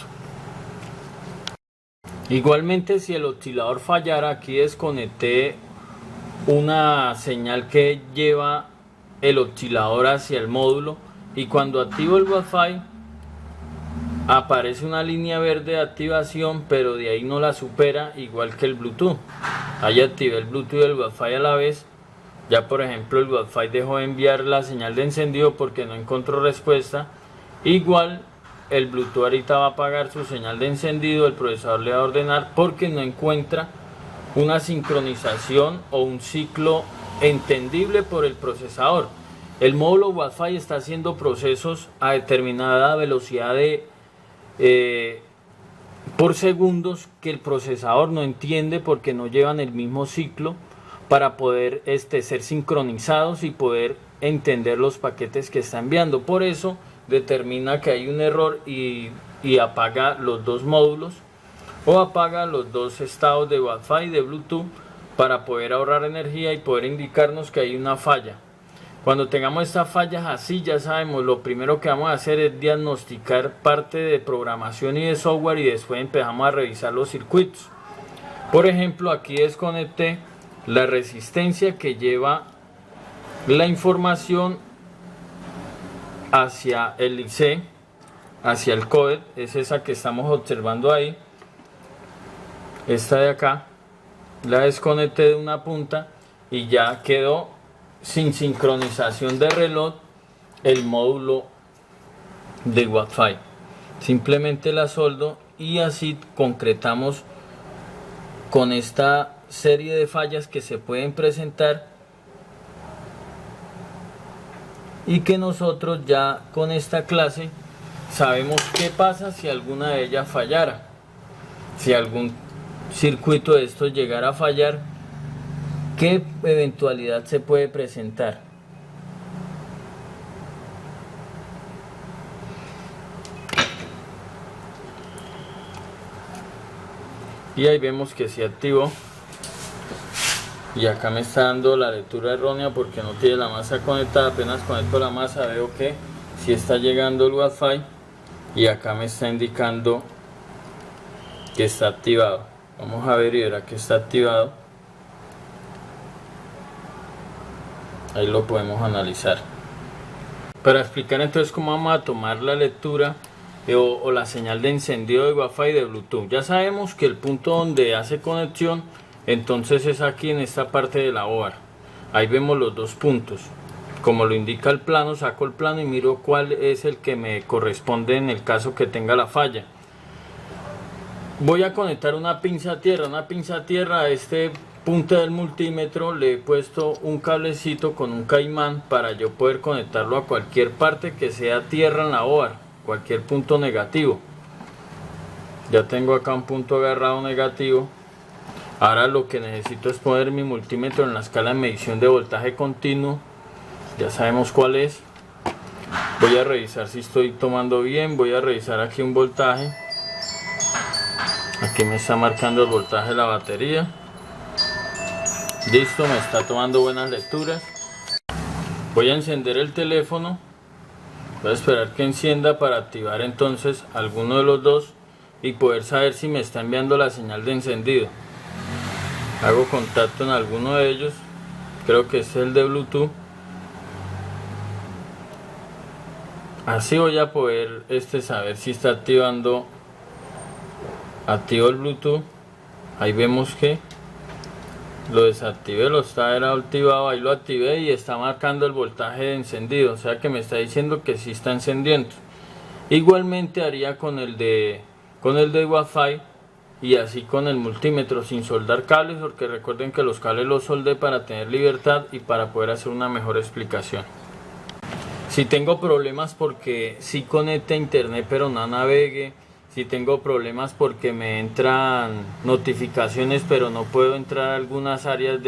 Igualmente, si el oscilador fallara, aquí desconecté una señal que lleva el oscilador hacia el módulo, y cuando activo el Wi-Fi aparece una línea verde de activación, pero de ahí no la supera, igual que el Bluetooth. Ahí activé el Bluetooth y el Wi-Fi a la vez. Ya por ejemplo el Wi-Fi dejó de enviar la señal de encendido porque no encontró respuesta. Igual el Bluetooth ahorita va a apagar su señal de encendido, el procesador le va a ordenar porque no encuentra una sincronización o un ciclo entendible por el procesador. El módulo Wi-Fi está haciendo procesos a determinada velocidad por segundos que el procesador no entiende, porque no llevan el mismo ciclo para poder ser sincronizados y poder entender los paquetes que está enviando. Por eso determina que hay un error y apaga los dos módulos o apaga los dos estados de Wi-Fi y de Bluetooth para poder ahorrar energía y poder indicarnos que hay una falla. Cuando tengamos estas fallas así, ya sabemos, lo primero que vamos a hacer es diagnosticar parte de programación y de software, y después empezamos a revisar los circuitos. Por ejemplo, aquí desconecté la resistencia que lleva la información hacia el IC, hacia el codec, es esa que estamos observando ahí. Esta de acá la desconecté de una punta y ya quedó sin sincronización de reloj el módulo de Wi-Fi. Simplemente la soldo y así concretamos con esta serie de fallas que se pueden presentar, y que nosotros ya con esta clase sabemos qué pasa si alguna de ellas fallara. Si algún circuito de estos llegara a fallar, ¿qué eventualidad se puede presentar? Y ahí vemos que se activó, y acá me está dando la lectura errónea porque no tiene la masa conectada. Apenas conecto la masa veo que sí está llegando el Wi-Fi, y acá me está indicando que está activado. Vamos a ver y verá que está activado. Ahí lo podemos analizar. Para explicar entonces cómo vamos a tomar la lectura o la señal de encendido de Wi-Fi y de Bluetooth. Ya sabemos que el punto donde hace conexión entonces es aquí en esta parte de la OAR. Ahí vemos los dos puntos. Como lo indica el plano, saco el plano y miro cuál es el que me corresponde en el caso que tenga la falla. Voy a conectar una pinza a tierra. A este punto del multímetro le he puesto un cablecito con un caimán para yo poder conectarlo a cualquier parte que sea tierra en la OAR. cualquier punto negativo. Ya tengo acá un punto agarrado negativo. Ahora lo que necesito es poner mi multímetro en la escala de medición de voltaje continuo. Ya sabemos cuál es. Voy a revisar si estoy tomando bien. Voy a revisar aquí un voltaje. Aquí me está marcando el voltaje de la batería. Listo, me está tomando buenas lecturas. Voy a encender el teléfono. Voy a esperar que encienda para activar entonces alguno de los dos y poder saber si me está enviando la señal de encendido. Hago contacto en alguno de ellos. Creo que es el de Bluetooth. Así voy a poder saber si está activando. Activo el Bluetooth. Ahí vemos que lo desactivé, lo estaba activado, ahí lo activé y está marcando el voltaje de encendido, o sea que me está diciendo que sí está encendiendo. Igualmente haría con el de Wi-Fi y así con el multímetro sin soldar cables, porque recuerden que los cables los soldé para tener libertad y para poder hacer una mejor explicación. Si tengo problemas porque sí conecta a internet pero no navegue, si tengo problemas porque me entran notificaciones pero no puedo entrar a algunas áreas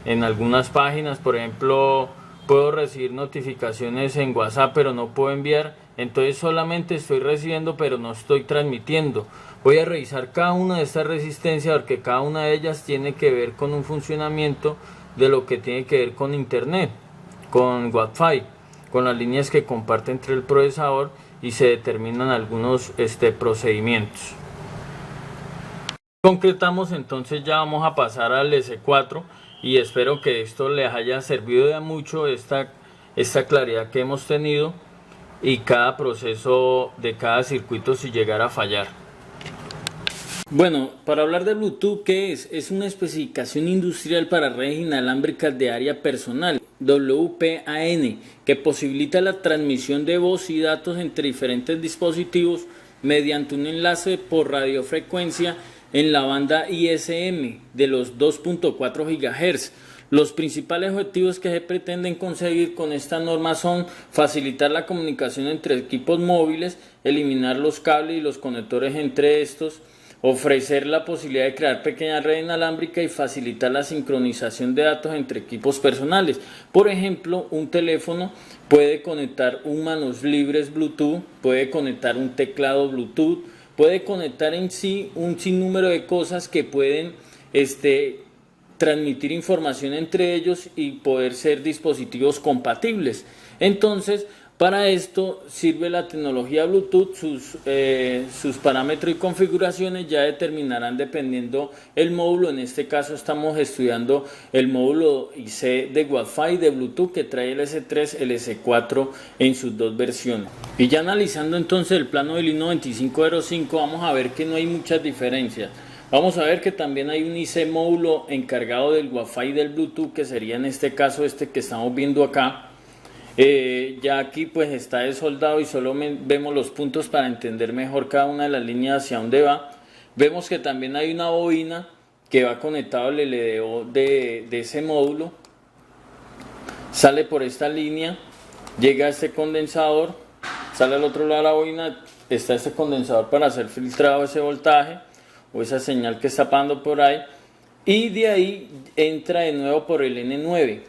en algunas páginas, por ejemplo puedo recibir notificaciones en WhatsApp pero no puedo enviar, entonces solamente estoy recibiendo pero no estoy transmitiendo. Voy a revisar cada una de estas resistencias porque cada una de ellas tiene que ver con un funcionamiento de lo que tiene que ver con internet, con Wi-Fi, con las líneas que comparte entre el procesador y se determinan algunos procedimientos. Concretamos, entonces ya vamos a pasar al S4 y espero que esto les haya servido de mucho, esta claridad que hemos tenido y cada proceso de cada circuito si llegara a fallar. Bueno, para hablar de Bluetooth, ¿qué es? Es una especificación industrial para redes inalámbricas de área personal, WPAN, que posibilita la transmisión de voz y datos entre diferentes dispositivos mediante un enlace por radiofrecuencia en la banda ISM de los 2.4 GHz. Los principales objetivos que se pretenden conseguir con esta norma son facilitar la comunicación entre equipos móviles, eliminar los cables y los conectores entre estos, ofrecer la posibilidad de crear pequeñas redes inalámbricas y facilitar la sincronización de datos entre equipos personales. Por ejemplo, un teléfono puede conectar un manos libres Bluetooth, puede conectar un teclado Bluetooth, puede conectar en sí un sinnúmero de cosas que pueden transmitir información entre ellos y poder ser dispositivos compatibles. Entonces, para esto sirve la tecnología Bluetooth, sus parámetros y configuraciones ya determinarán dependiendo el módulo. En este caso estamos estudiando el módulo IC de Wi-Fi de Bluetooth que trae el S3, el S4 en sus dos versiones. Y ya analizando entonces el plano del I-9505 vamos a ver que no hay muchas diferencias. Vamos a ver que también hay un IC módulo encargado del Wi-Fi del Bluetooth que sería en este caso que estamos viendo acá. Ya aquí pues está desoldado y solo vemos los puntos para entender mejor cada una de las líneas hacia dónde va. Vemos que también hay una bobina que va conectado al LDO de ese módulo, sale por esta línea, llega a este condensador, sale al otro lado de la bobina, está este condensador para hacer filtrado ese voltaje o esa señal que está pasando por ahí, y de ahí entra de nuevo por el N9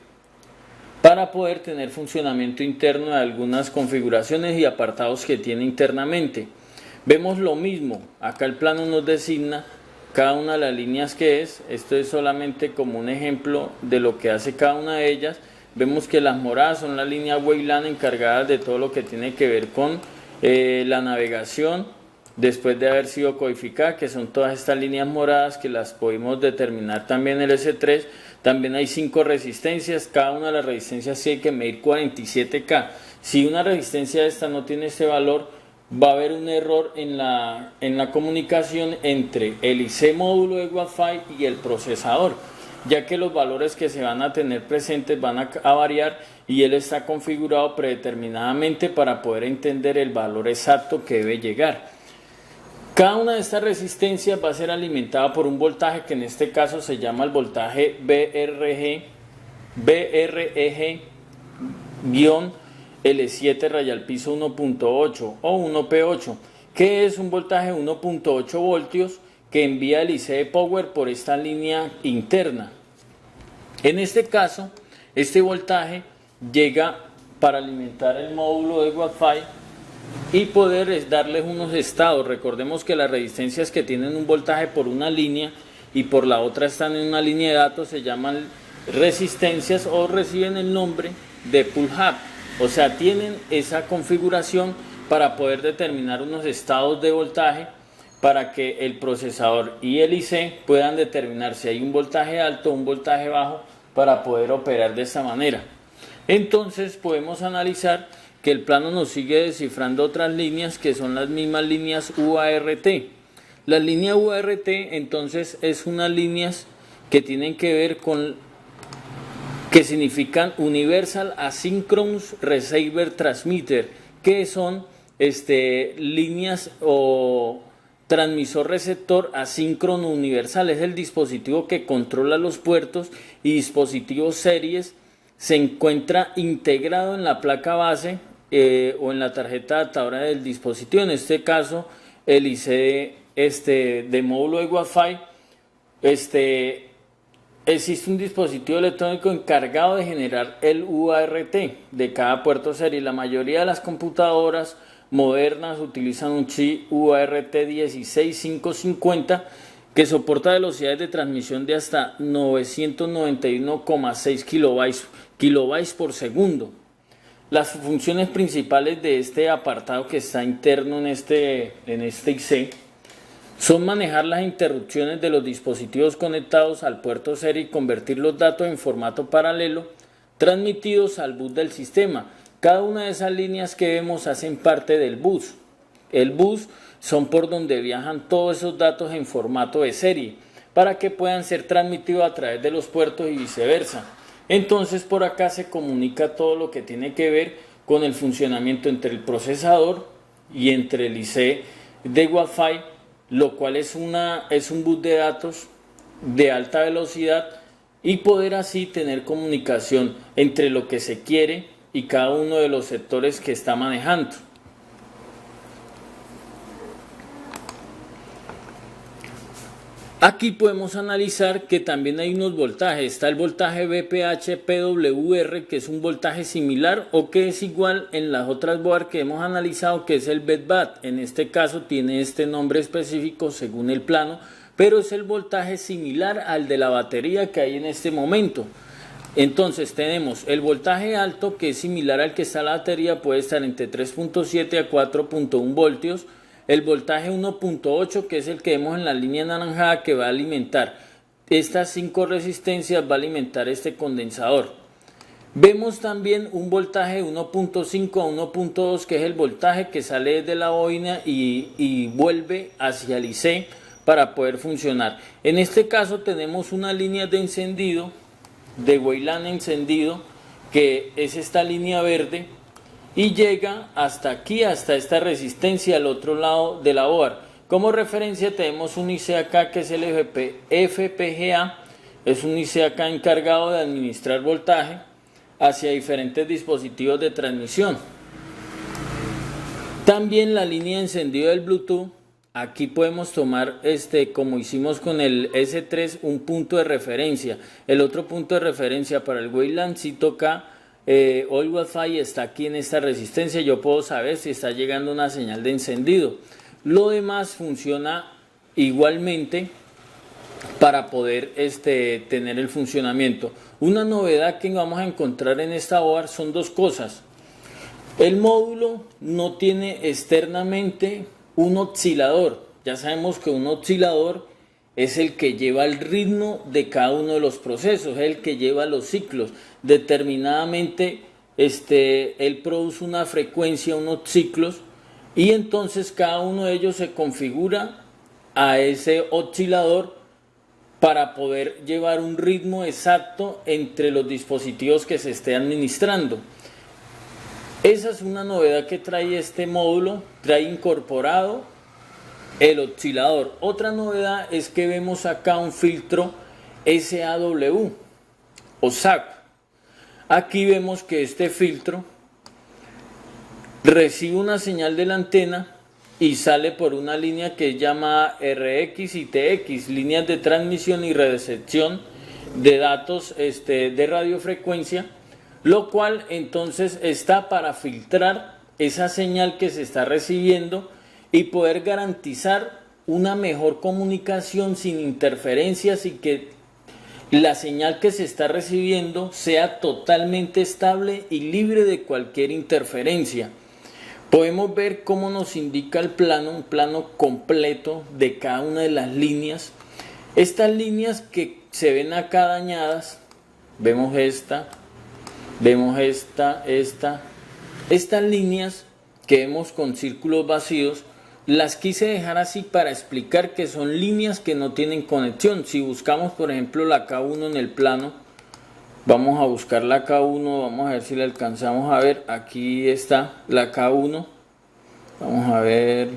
para poder tener funcionamiento interno de algunas configuraciones y apartados que tiene internamente. Vemos lo mismo, acá el plano nos designa cada una de las líneas que es. Esto es solamente como un ejemplo de lo que hace cada una de ellas. Vemos que las moradas son las líneas WLAN encargadas de todo lo que tiene que ver con la navegación después de haber sido codificada, que son todas estas líneas moradas que las pudimos determinar también en el S3. También hay 5 resistencias, cada una de las resistencias sí hay que medir 47K. Si una resistencia de esta no tiene este valor, va a haber un error en la comunicación entre el IC módulo de Wi-Fi y el procesador, ya que los valores que se van a tener presentes van a variar y él está configurado predeterminadamente para poder entender el valor exacto que debe llegar. Cada una de estas resistencias va a ser alimentada por un voltaje que en este caso se llama el voltaje BREG-, L7 raya al piso 1.8 o 1P8, que es un voltaje 1.8 voltios que envía el IC Power por esta línea interna. En este caso, este voltaje llega para alimentar el módulo de Wi-Fi y poder darles unos estados. Recordemos que las resistencias que tienen un voltaje por una línea y por la otra están en una línea de datos se llaman resistencias o reciben el nombre de pull hub, o sea, tienen esa configuración para poder determinar unos estados de voltaje para que el procesador y el IC puedan determinar si hay un voltaje alto o un voltaje bajo para poder operar de esta manera. Entonces podemos analizar que el plano nos sigue descifrando otras líneas que son las mismas líneas UART. La línea UART entonces es unas líneas que tienen que ver con, que significan Universal Asynchronous Receiver Transmitter, que son líneas o transmisor receptor asíncrono universal. Es el dispositivo que controla los puertos y dispositivos series. Se encuentra integrado en la placa base o en la tarjeta adaptadora del dispositivo, en este caso el IC de módulo de Wi-Fi. Existe un dispositivo electrónico encargado de generar el UART de cada puerto serie. La mayoría de las computadoras modernas utilizan un chip UART 16550 que soporta velocidades de transmisión de hasta 991,6 kilobytes por segundo. Las funciones principales de este apartado que está interno en este IC son manejar las interrupciones de los dispositivos conectados al puerto serie y convertir los datos en formato paralelo transmitidos al bus del sistema. Cada una de esas líneas que vemos hacen parte del bus. El bus son por donde viajan todos esos datos en formato de serie para que puedan ser transmitidos a través de los puertos y viceversa. Entonces por acá se comunica todo lo que tiene que ver con el funcionamiento entre el procesador y entre el IC de Wi-Fi, lo cual es un bus de datos de alta velocidad y poder así tener comunicación entre lo que se quiere y cada uno de los sectores que está manejando. Aquí podemos analizar que también hay unos voltajes. Está el voltaje VPH-PWR, que es un voltaje similar o que es igual en las otras board que hemos analizado, que es el BET-BAT. En este caso tiene este nombre específico según el plano, pero es el voltaje similar al de la batería que hay en este momento. Entonces tenemos el voltaje alto, que es similar al que está la batería, puede estar entre 3.7 a 4.1 voltios. El voltaje 1.8, que es el que vemos en la línea anaranjada, que va a alimentar estas 5 resistencias, va a alimentar este condensador. Vemos también un voltaje 1.5 a 1.2, que es el voltaje que sale desde la bobina y vuelve hacia el IC para poder funcionar. En este caso tenemos una línea de encendido, de WLAN encendido, que es esta línea verde, y llega hasta aquí, hasta esta resistencia al otro lado de la board. Como referencia tenemos un IC acá que es el FPGA, es un IC acá encargado de administrar voltaje hacia diferentes dispositivos de transmisión. También la línea de encendido del Bluetooth, aquí podemos tomar como hicimos con el S3 un punto de referencia. El otro punto de referencia para el WLAN si toca All Wi-Fi está aquí en esta resistencia, yo puedo saber si está llegando una señal de encendido. Lo demás funciona igualmente para poder tener el funcionamiento. Una novedad que vamos a encontrar en esta board son dos cosas. El módulo no tiene externamente un oscilador. Ya sabemos que un oscilador es el que lleva el ritmo de cada uno de los procesos, es el que lleva los ciclos. Determinadamente, él produce una frecuencia, unos ciclos, y entonces cada uno de ellos se configura a ese oscilador para poder llevar un ritmo exacto entre los dispositivos que se esté administrando. Esa es una novedad que trae este módulo, trae incorporado el oscilador. Otra novedad es que vemos acá un filtro SAW o SAC. Aquí vemos que este filtro recibe una señal de la antena y sale por una línea que es llamada RX y TX, líneas de transmisión y recepción de datos de radiofrecuencia, lo cual entonces está para filtrar esa señal que se está recibiendo y poder garantizar una mejor comunicación sin interferencias y que la señal que se está recibiendo sea totalmente estable y libre de cualquier interferencia. Podemos ver cómo nos indica el plano, un plano completo de cada una de las líneas. Estas líneas que se ven acá dañadas, vemos esta, estas líneas que vemos con círculos vacíos, las quise dejar así para explicar que son líneas que no tienen conexión. Si buscamos por ejemplo la K1 en el plano, vamos a buscar la K1, vamos a ver si la alcanzamos a ver. Aquí está la K1. Vamos a ver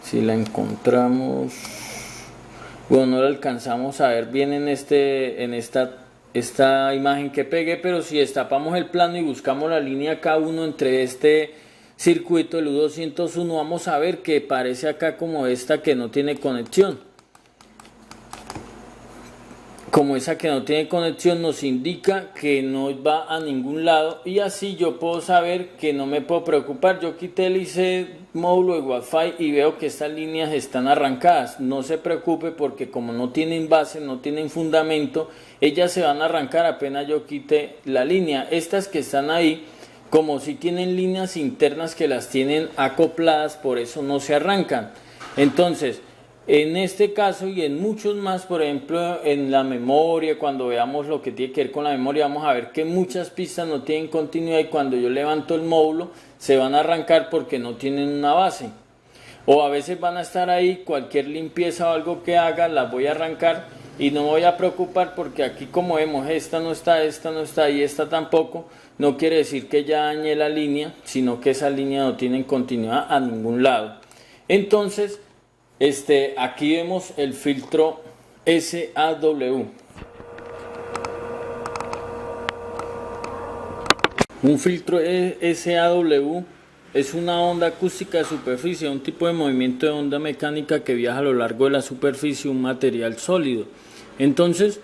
si la encontramos. Bueno, no la alcanzamos a ver bien en esta imagen que pegué, pero si destapamos el plano y buscamos la línea K1 entre este circuito, el U201, vamos a ver que parece acá como esta que no tiene conexión. Como esa que no tiene conexión nos indica que no va a ningún lado, y así yo puedo saber que no me puedo preocupar. Yo quité el IC módulo de Wi-Fi y veo que estas líneas están arrancadas. No se preocupe porque como no tienen base, no tienen fundamento, ellas se van a arrancar apenas yo quite la línea. Estas que están ahí, como si tienen líneas internas que las tienen acopladas, por eso no se arrancan. Entonces, en este caso y en muchos más, por ejemplo en la memoria, cuando veamos lo que tiene que ver con la memoria, vamos a ver que muchas pistas no tienen continuidad y cuando yo levanto el módulo se van a arrancar porque no tienen una base. O a veces van a estar ahí, cualquier limpieza o algo que haga, las voy a arrancar y no me voy a preocupar porque aquí como vemos esta no está y esta tampoco. No quiere decir que ya dañé la línea, sino que esa línea no tiene continuidad a ningún lado. Entonces, aquí vemos el filtro SAW. Un filtro SAW es una onda acústica de superficie, un tipo de movimiento de onda mecánica que viaja a lo largo de la superficie de un material sólido. Entonces,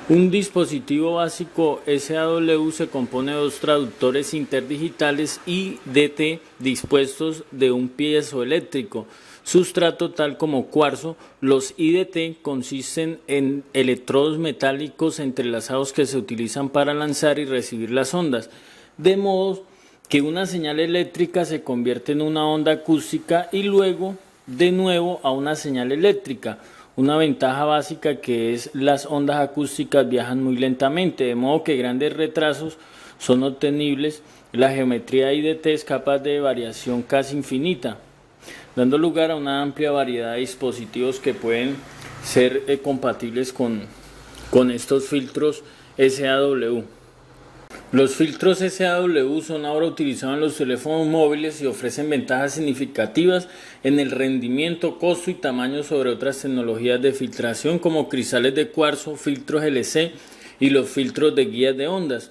un dispositivo básico SAW se compone de dos traductores interdigitales IDT dispuestos de un piezoeléctrico sustrato tal como cuarzo. Los IDT consisten en electrodos metálicos entrelazados que se utilizan para lanzar y recibir las ondas, de modo que una señal eléctrica se convierte en una onda acústica y luego de nuevo a una señal eléctrica. Una ventaja básica que es las ondas acústicas viajan muy lentamente, de modo que grandes retrasos son obtenibles. La geometría IDT es capaz de variación casi infinita, dando lugar a una amplia variedad de dispositivos que pueden ser compatibles con estos filtros SAW. Los filtros SAW son ahora utilizados en los teléfonos móviles y ofrecen ventajas significativas en el rendimiento, costo y tamaño sobre otras tecnologías de filtración como cristales de cuarzo, filtros LC y los filtros de guías de ondas.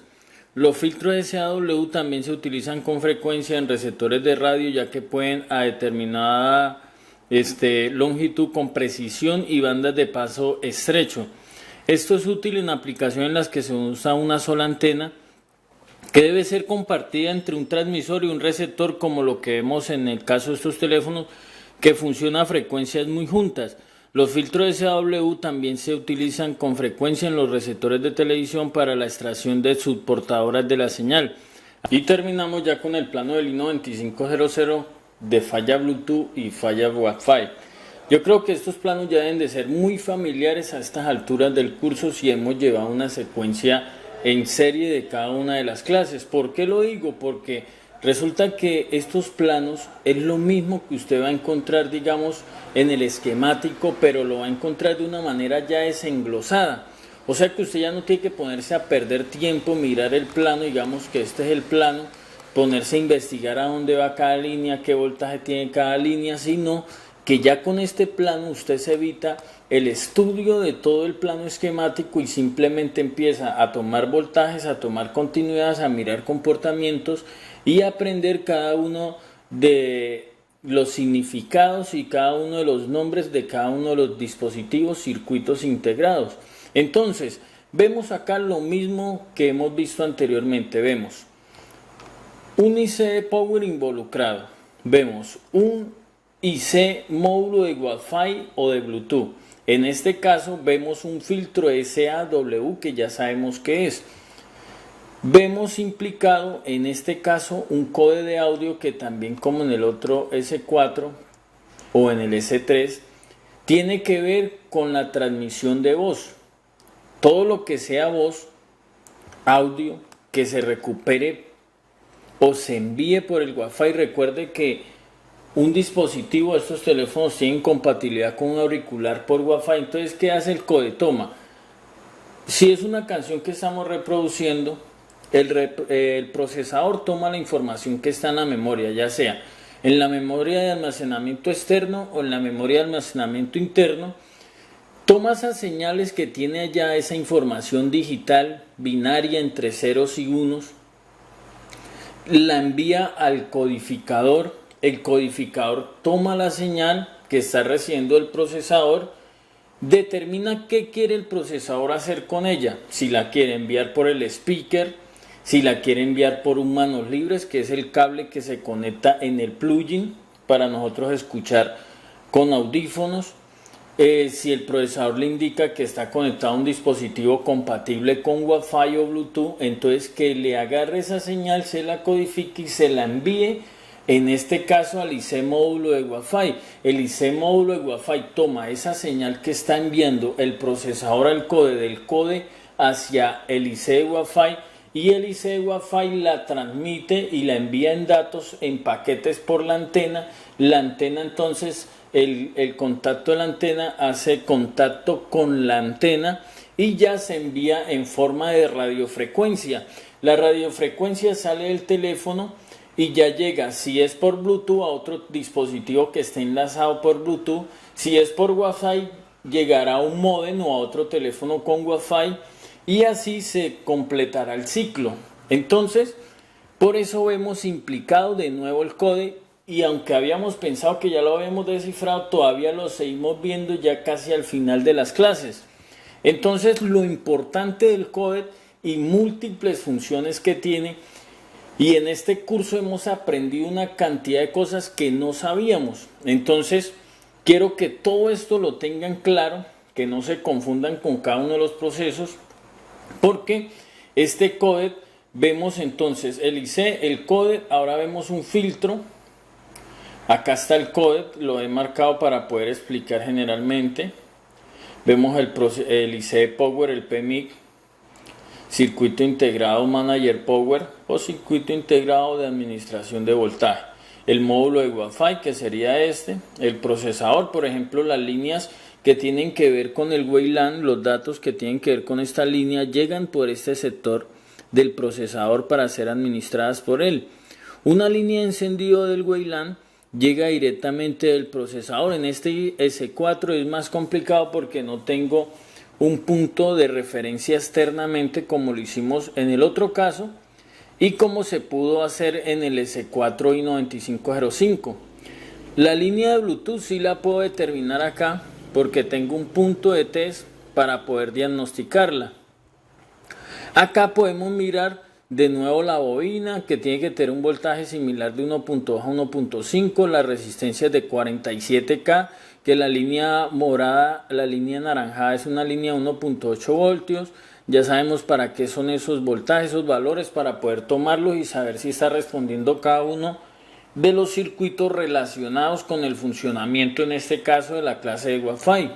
Los filtros SAW también se utilizan con frecuencia en receptores de radio, ya que pueden a determinada longitud con precisión y bandas de paso estrecho. Esto es útil en aplicaciones en las que se usa una sola antena que debe ser compartida entre un transmisor y un receptor, como lo que vemos en el caso de estos teléfonos que funcionan a frecuencias muy juntas. Los filtros SAW también se utilizan con frecuencia en los receptores de televisión para la extracción de subportadoras de la señal. Y terminamos ya con el plano del I-9500 de falla Bluetooth y falla Wi-Fi. Yo creo que estos planos ya deben de ser muy familiares a estas alturas del curso si hemos llevado una secuencia en serie de cada una de las clases. ¿Por qué lo digo? Porque resulta que estos planos es lo mismo que usted va a encontrar, digamos, en el esquemático, pero lo va a encontrar de una manera ya desenglosada. O sea que usted ya no tiene que ponerse a perder tiempo, mirar el plano, digamos que este es el plano, ponerse a investigar a dónde va cada línea, qué voltaje tiene cada línea, sino que ya con este plano usted se evita el estudio de todo el plano esquemático y simplemente empieza a tomar voltajes, a tomar continuidades, a mirar comportamientos y aprender cada uno de los significados y cada uno de los nombres de cada uno de los dispositivos, circuitos integrados. Entonces, vemos acá lo mismo que hemos visto anteriormente. Vemos un IC Power involucrado, vemos un IC módulo de Wi-Fi o de Bluetooth. En este caso vemos un filtro SAW que ya sabemos qué es. Vemos implicado en este caso un código de audio que también, como en el otro S4 o en el S3, tiene que ver con la transmisión de voz. Todo lo que sea voz, audio, que se recupere o se envíe por el Wi-Fi. Recuerde que un dispositivo de estos teléfonos tiene compatibilidad con un auricular por Wi-Fi. Entonces, ¿qué hace el codetoma? Si es una canción que estamos reproduciendo, el procesador toma la información que está en la memoria, ya sea en la memoria de almacenamiento externo o en la memoria de almacenamiento interno. Toma esas señales que tiene allá, esa información digital binaria entre ceros y unos, la envía al codificador. El codificador toma la señal que está recibiendo el procesador, determina qué quiere el procesador hacer con ella, si la quiere enviar por el speaker, si la quiere enviar por un manos libres, que es el cable que se conecta en el plugin para nosotros escuchar con audífonos. Si el procesador le indica que está conectado a un dispositivo compatible con Wi-Fi o Bluetooth, entonces que le agarre esa señal, se la codifique y se la envíe, en este caso al IC módulo de Wi-Fi. El IC módulo de Wi-Fi toma esa señal que está enviando el procesador al code, del code hacia el IC de Wi-Fi, y el IC de Wi-Fi la transmite y la envía en datos, en paquetes por la antena. La antena entonces, el contacto de la antena hace contacto con la antena y ya se envía en forma de radiofrecuencia. La radiofrecuencia sale del teléfono y ya llega, si es por Bluetooth, a otro dispositivo que esté enlazado por Bluetooth. Si es por Wi-Fi, llegará a un módem o a otro teléfono con Wi-Fi, y así se completará el ciclo. Entonces, por eso vemos implicado de nuevo el código, y aunque habíamos pensado que ya lo habíamos descifrado, todavía lo seguimos viendo ya casi al final de las clases. Entonces, lo importante del código y múltiples funciones que tiene, y en este curso hemos aprendido una cantidad de cosas que no sabíamos. Entonces, quiero que todo esto lo tengan claro, que no se confundan con cada uno de los procesos, porque este codec, vemos entonces el IC, el codec, ahora vemos un filtro. Acá está el codec, lo he marcado para poder explicar generalmente. Vemos el IC Power, el PMIC, circuito integrado Manager Power o circuito integrado de administración de voltaje. El módulo de Wi-Fi, que sería este, el procesador, por ejemplo, las líneas que tienen que ver con el WLAN, los datos que tienen que ver con esta línea llegan por este sector del procesador para ser administradas por él. Una línea de encendido del WLAN llega directamente del procesador. En este S4 es más complicado porque no tengo un punto de referencia externamente como lo hicimos en el otro caso y como se pudo hacer en el S4 i9505. La línea de Bluetooth sí la puedo determinar acá porque tengo un punto de test para poder diagnosticarla. Acá podemos mirar de nuevo la bobina, que tiene que tener un voltaje similar de 1.2 a 1.5, las resistencias de 47K, que la línea morada, la línea anaranjada es una línea de 1.8 voltios. Ya sabemos para qué son esos voltajes, esos valores, para poder tomarlos y saber si está respondiendo cada uno de los circuitos relacionados con el funcionamiento, en este caso de la clase de Wi-Fi.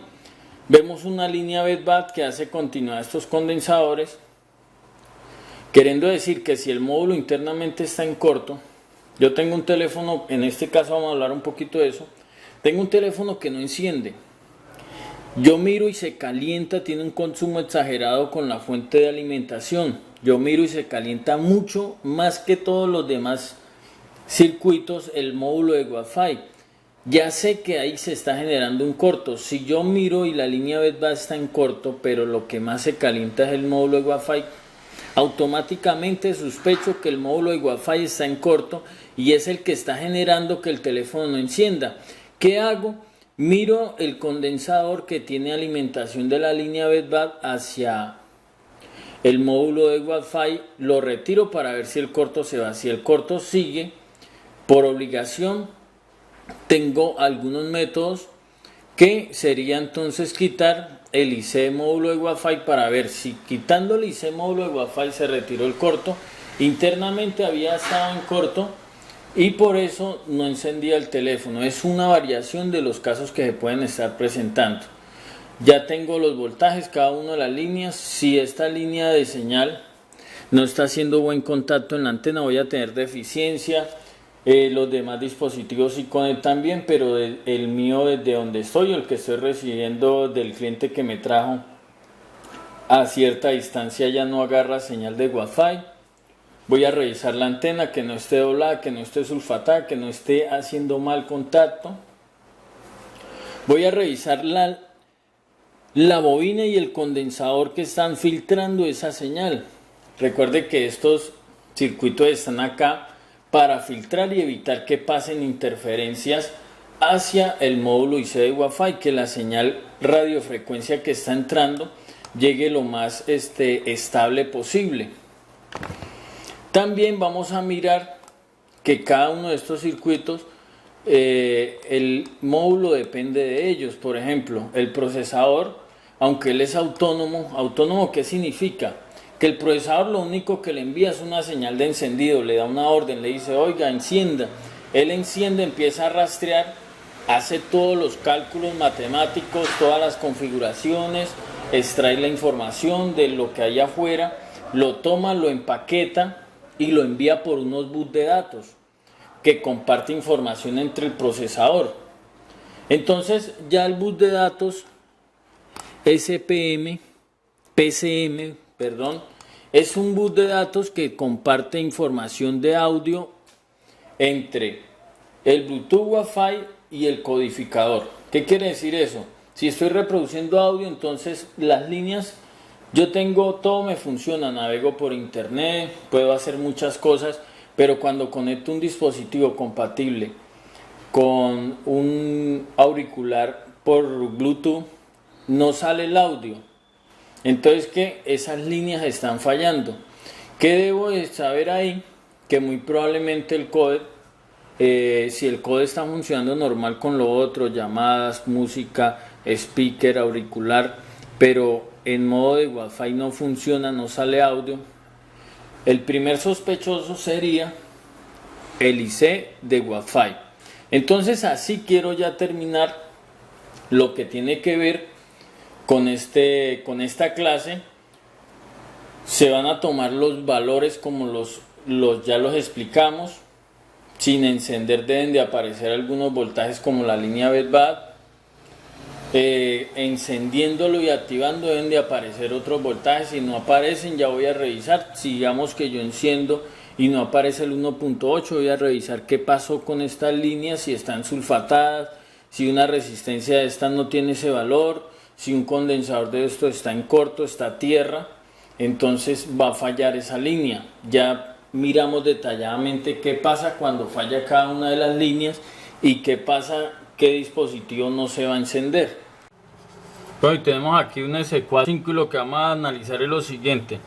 Vemos una línea BEDBAT que hace continuidad a estos condensadores, queriendo decir que si el módulo internamente está en corto, yo tengo un teléfono, en este caso vamos a hablar un poquito de eso, tengo un teléfono que no enciende, yo miro y se calienta, tiene un consumo exagerado con la fuente de alimentación, yo miro y se calienta mucho más que todos los demás circuitos el módulo de Wi-Fi. Ya sé que ahí se está generando un corto. Si yo miro y la línea BEDBAT está en corto, pero lo que más se calienta es el módulo de Wi-Fi, automáticamente sospecho que el módulo de Wi-Fi está en corto y es el que está generando que el teléfono no encienda. ¿Qué hago? Miro el condensador que tiene alimentación de la línea BEDBAD hacia el módulo de Wi-Fi, lo retiro para ver si el corto se va. Si el corto sigue, por obligación tengo algunos métodos que sería entonces quitar el IC módulo de Wi-Fi para ver si quitando el IC módulo de Wi-Fi se retiró el corto. Internamente había estado en corto y por eso no encendía el teléfono. Es una variación de los casos que se pueden estar presentando. Ya tengo los voltajes, cada una de las líneas. Si esta línea de señal no está haciendo buen contacto en la antena, voy a tener deficiencia. Los demás dispositivos sí conectan bien, pero el mío desde donde estoy, el que estoy recibiendo del cliente que me trajo a cierta distancia, ya no agarra señal de Wi-Fi. Voy a revisar la antena, que no esté doblada, que no esté sulfatada, que no esté haciendo mal contacto. Voy a revisar la bobina y el condensador que están filtrando esa señal. Recuerde que estos circuitos están acá para filtrar y evitar que pasen interferencias hacia el módulo IC de Wi-Fi, que la señal radiofrecuencia que está entrando llegue lo más estable posible. También vamos a mirar que cada uno de estos circuitos, el módulo depende de ellos. Por ejemplo, el procesador, aunque él es autónomo, ¿qué significa? Que el procesador lo único que le envía es una señal de encendido, le da una orden, le dice, oiga, encienda. Él enciende, empieza a rastrear, hace todos los cálculos matemáticos, todas las configuraciones, extrae la información de lo que hay afuera, lo toma, lo empaqueta y lo envía por unos bus de datos que comparte información entre el procesador. Entonces ya el bus de datos PCM, es un bus de datos que comparte información de audio entre el Bluetooth Wi-Fi y el codificador. ¿Qué quiere decir eso? Si estoy reproduciendo audio, entonces las líneas, yo tengo, todo me funciona, navego por internet, puedo hacer muchas cosas, pero cuando conecto un dispositivo compatible con un auricular por Bluetooth, no sale el audio. Entonces que esas líneas están fallando. ¿Qué debo de saber ahí? Que muy probablemente el códec, si el códec está funcionando normal con lo otro, llamadas, música, speaker, auricular, pero en modo de Wi-Fi no funciona, no sale audio, el primer sospechoso sería el IC de Wi-Fi. Entonces así quiero ya terminar lo que tiene que ver con esta clase. Se van a tomar los valores como ya los explicamos. Sin encender deben de aparecer algunos voltajes como la línea BEDBAD. Encendiéndolo y activando deben de aparecer otros voltajes. Si no aparecen, ya voy a revisar. Si digamos que yo enciendo y no aparece el 1.8, voy a revisar qué pasó con estas líneas, si están sulfatadas, si una resistencia de estas no tiene ese valor, si un condensador de esto está en corto, está a tierra, entonces va a fallar esa línea. Ya miramos detalladamente qué pasa cuando falla cada una de las líneas y qué pasa, qué dispositivo no se va a encender. Hoy tenemos aquí un S45 y lo que vamos a analizar es lo siguiente.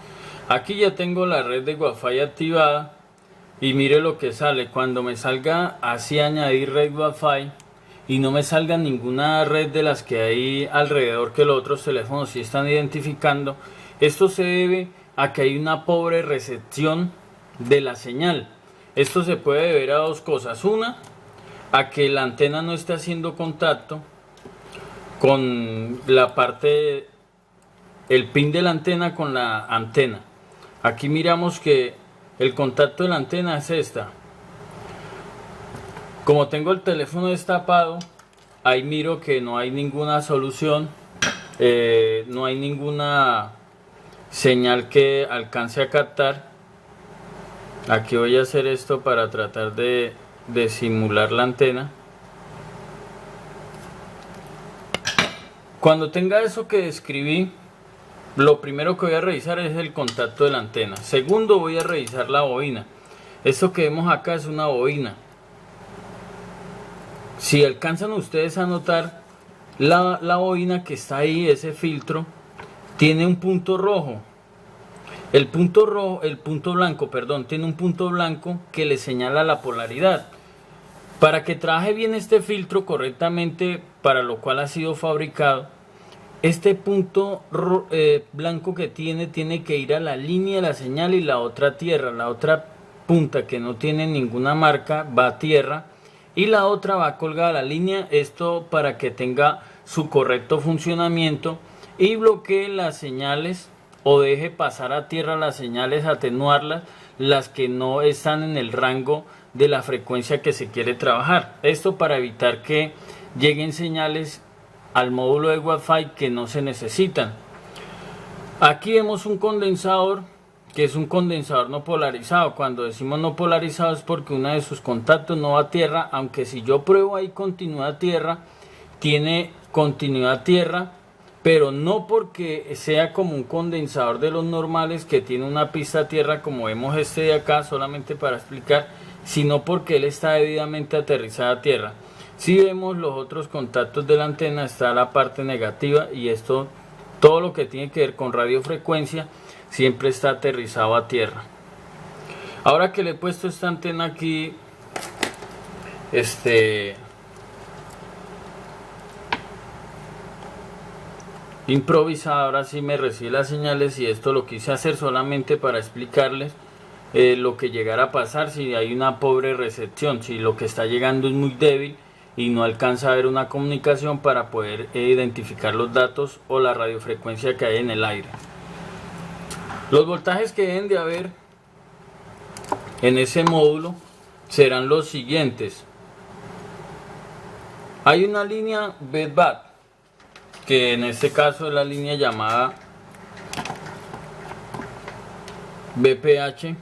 Aquí ya tengo la red de Wi-Fi activada y mire lo que sale. Cuando me salga así añadir red Wi-Fi y no me salga ninguna red de las que hay alrededor que los otros teléfonos sí están identificando, esto se debe a que hay una pobre recepción de la señal. Esto se puede deber a dos cosas. Una, a que la antena no está haciendo contacto con la parte, el pin de la antena con la antena. Aquí miramos que el contacto de la antena es esta. Como tengo el teléfono destapado, ahí miro que no hay ninguna solución, no hay ninguna señal que alcance a captar. Aquí voy a hacer esto para tratar de simular la antena. Cuando tenga eso que describí, lo primero que voy a revisar es el contacto de la antena. Segundo, voy a revisar la bobina. Esto que vemos acá es una bobina. Si alcanzan ustedes a notar, la bobina que está ahí, ese filtro, tiene un punto rojo. El punto blanco, perdón, tiene un punto blanco que le señala la polaridad. Para que trabaje bien este filtro correctamente, para lo cual ha sido fabricado, este punto blanco que tiene que ir a la línea de la señal, y la otra a tierra. La otra punta que no tiene ninguna marca va a tierra y la otra va colgada a la línea. Esto para que tenga su correcto funcionamiento y bloquee las señales o deje pasar a tierra las señales, atenuarlas, las que no están en el rango de la frecuencia que se quiere trabajar. Esto para evitar que lleguen señales al módulo de Wi-Fi que no se necesitan. Aquí vemos un condensador, que es un condensador no polarizado. Cuando decimos no polarizado es porque uno de sus contactos no va a tierra, aunque si yo pruebo ahí continuidad tierra, tiene continuidad tierra, pero no porque sea como un condensador de los normales que tiene una pista a tierra como vemos este de acá, solamente para explicar, sino porque él está debidamente aterrizado a tierra. Si vemos los otros contactos de la antena, está la parte negativa, y esto, todo lo que tiene que ver con radiofrecuencia, siempre está aterrizado a tierra. Ahora que le he puesto esta antena aquí, improvisada, ahora sí me recibe las señales, y esto lo quise hacer solamente para explicarles lo que llegara a pasar si hay una pobre recepción, si lo que está llegando es muy débil y no alcanza a ver una comunicación para poder identificar los datos o la radiofrecuencia que hay en el aire. Los voltajes que deben de haber en ese módulo serán los siguientes. Hay una línea BEDBAT, que en este caso es la línea llamada BPH.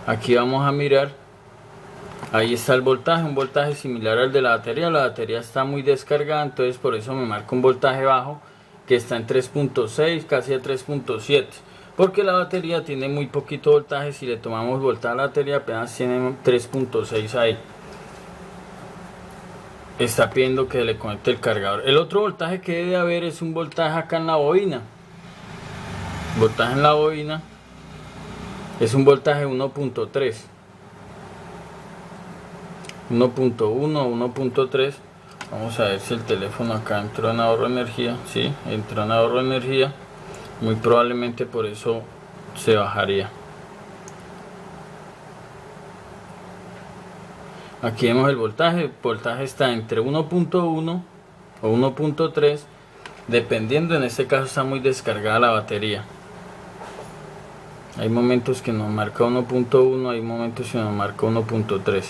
Aquí vamos a mirar, ahí está el voltaje, un voltaje similar al de la batería. La batería está muy descargada, entonces por eso me marca un voltaje bajo, que está en 3.6, casi a 3.7, porque la batería tiene muy poquito voltaje. Si le tomamos voltaje a la batería, apenas tiene 3.6 ahí. Está pidiendo que le conecte el cargador. El otro voltaje que debe haber es un voltaje acá en la bobina. Voltaje en la bobina es un voltaje 1.3, 1.1, 1.3. Vamos a ver si el teléfono acá entró en ahorro de energía. Sí, entró en ahorro de energía. Muy probablemente por eso se bajaría. Aquí vemos el voltaje. El voltaje está entre 1.1 o 1.3, dependiendo. En este caso está muy descargada la batería. Hay momentos que nos marca 1.1, hay momentos que nos marca 1.3.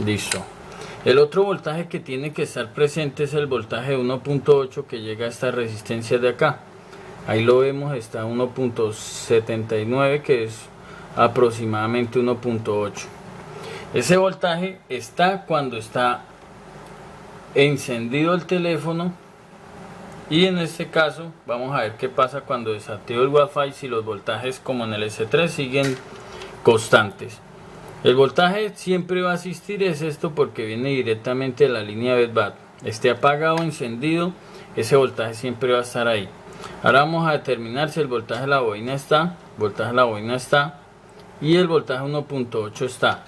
Listo. El otro voltaje que tiene que estar presente es el voltaje 1.8, que llega a esta resistencia de acá. Ahí lo vemos, está 1.79, que es aproximadamente 1.8. Ese voltaje está cuando está encendido el teléfono, y en este caso vamos a ver qué pasa cuando desactivo el Wi-Fi, si los voltajes como en el S3 siguen constantes. El voltaje siempre va a existir, es esto porque viene directamente de la línea BEDBAT. Esté apagado o encendido, ese voltaje siempre va a estar ahí. Ahora vamos a determinar si el voltaje de la bobina está, y el voltaje 1.8 está.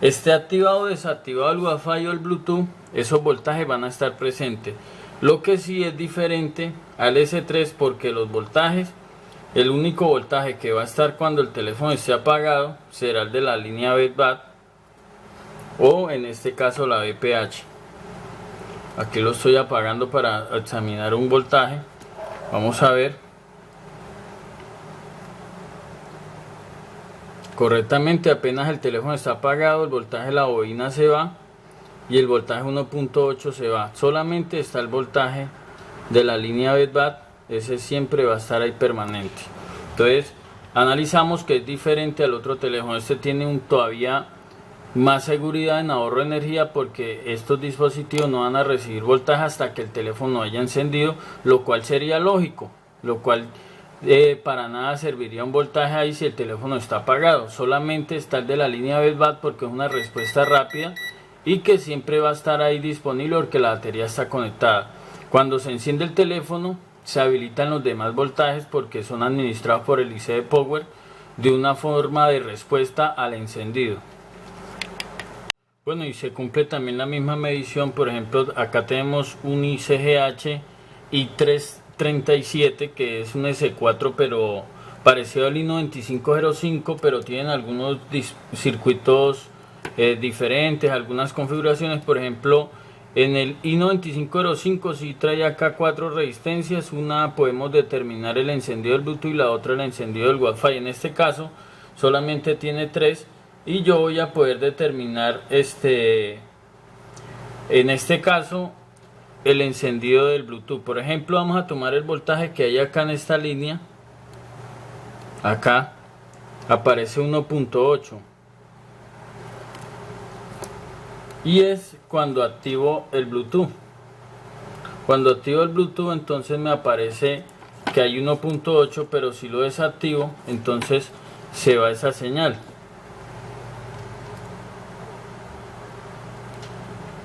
Esté activado o desactivado el Wi-Fi o el Bluetooth, esos voltajes van a estar presentes. Lo que sí es diferente al S3, porque los voltajes, el único voltaje que va a estar cuando el teléfono esté apagado será el de la línea BEDBAT, o en este caso la BPH. Aquí lo estoy apagando para examinar un voltaje. Vamos a ver. Correctamente, apenas el teléfono está apagado, el voltaje de la bobina se va y el voltaje 1.8 se va. Solamente está el voltaje de la línea BEDBAT, ese siempre va a estar ahí permanente. Entonces analizamos que es diferente al otro teléfono. Este tiene todavía más seguridad en ahorro de energía, porque estos dispositivos no van a recibir voltaje hasta que el teléfono haya encendido, lo cual sería lógico, lo cual para nada serviría un voltaje ahí si el teléfono está apagado. Solamente está el de la línea BESBAT porque es una respuesta rápida y que siempre va a estar ahí disponible porque la batería está conectada. Cuando se enciende el teléfono se habilitan los demás voltajes porque son administrados por el IC de Power de una forma de respuesta al encendido. Bueno, y se cumple también la misma medición. Por ejemplo, acá tenemos un ICGH i337 que es un S4 pero parecido al i9505, pero tienen algunos circuitos diferentes, algunas configuraciones. Por ejemplo, en el i9505 sí trae acá 4 resistencias. Una podemos determinar el encendido del Bluetooth y la otra el encendido del Wi-Fi. En este caso solamente tiene 3 y yo voy a poder determinar en este caso el encendido del Bluetooth. Por ejemplo, vamos a tomar el voltaje que hay acá en esta línea. Acá aparece 1.8 y es cuando activo el Bluetooth. Cuando activo el Bluetooth, entonces me aparece que hay 1.8, pero si lo desactivo, entonces se va esa señal.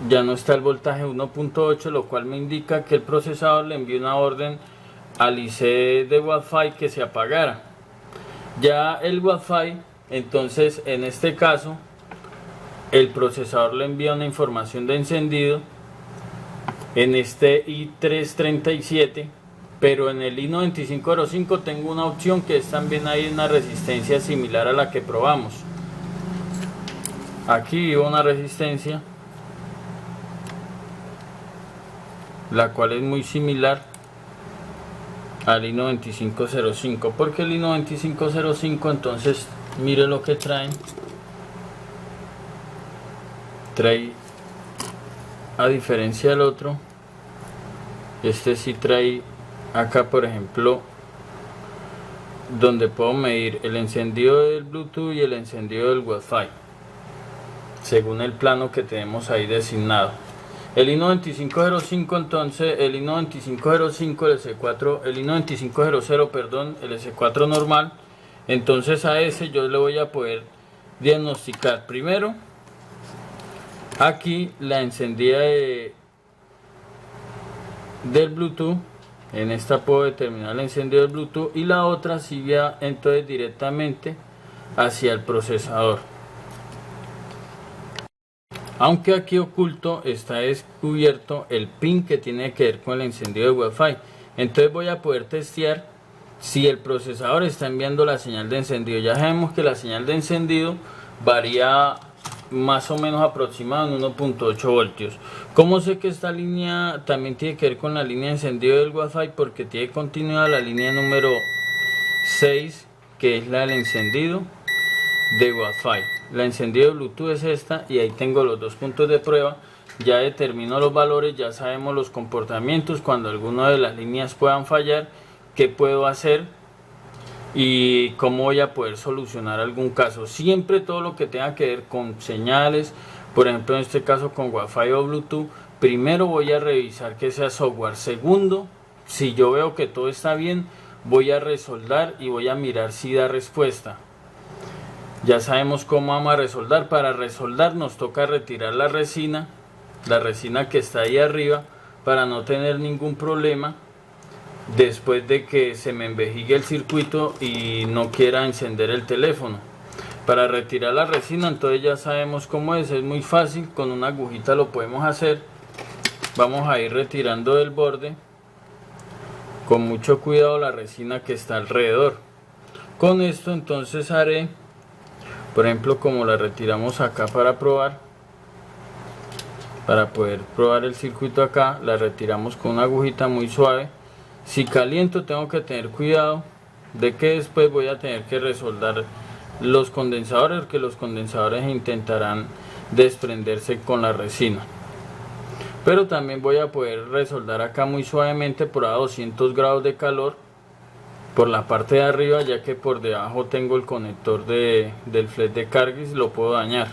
Ya no está el voltaje 1.8, lo cual me indica que el procesador le envió una orden al IC de Wi-Fi que se apagara. Ya el Wi-Fi, entonces en este caso el procesador le envía una información de encendido en este i337, pero en el i9505 tengo una opción que es también hay una resistencia similar a la que probamos. Aquí vivo una resistencia la cual es muy similar al i9505, porque el i9505 entonces mire lo que trae, a diferencia del otro, este sí trae acá por ejemplo donde puedo medir el encendido del Bluetooth y el encendido del Wi-Fi según el plano que tenemos ahí designado. El i9505 entonces, el i9505, el S4, el i9500, perdón, el S4 normal, entonces a ese yo le voy a poder diagnosticar primero aquí la encendida del Bluetooth. En esta puedo determinar el encendido del Bluetooth y la otra sigue entonces directamente hacia el procesador. Aunque aquí oculto está descubierto el pin que tiene que ver con el encendido de Wi-Fi. Entonces voy a poder testear si el procesador está enviando la señal de encendido. Ya sabemos que la señal de encendido varía más o menos aproximado en 1.8 voltios. ¿Cómo sé que esta línea también tiene que ver con la línea de encendido del Wi-Fi? Porque tiene continuidad la línea número 6, que es la del encendido de Wi-Fi. La encendido de Bluetooth es esta y ahí tengo los dos puntos de prueba. Ya determino los valores, ya sabemos los comportamientos cuando alguna de las líneas puedan fallar, qué puedo hacer y cómo voy a poder solucionar algún caso. Siempre todo lo que tenga que ver con señales, por ejemplo en este caso con Wi-Fi o Bluetooth, primero voy a revisar que sea software. Segundo, si yo veo que todo está bien, voy a resoldar y voy a mirar si da respuesta. Ya sabemos cómo vamos a resoldar. Para resoldar nos toca retirar la resina que está ahí arriba, para no tener ningún problema después de que se me envejigue el circuito y no quiera encender el teléfono. Para retirar la resina entonces ya sabemos cómo es muy fácil, con una agujita lo podemos hacer. Vamos a ir retirando del borde con mucho cuidado la resina que está alrededor. Con esto entonces haré, por ejemplo, como la retiramos acá para probar, para poder probar el circuito acá, la retiramos con una agujita muy suave. Si caliento tengo que tener cuidado de que después voy a tener que resoldar los condensadores, que los condensadores intentarán desprenderse con la resina. Pero también voy a poder resoldar acá muy suavemente por a 200 grados de calor por la parte de arriba, ya que por debajo tengo el conector del flex de carga y lo puedo dañar.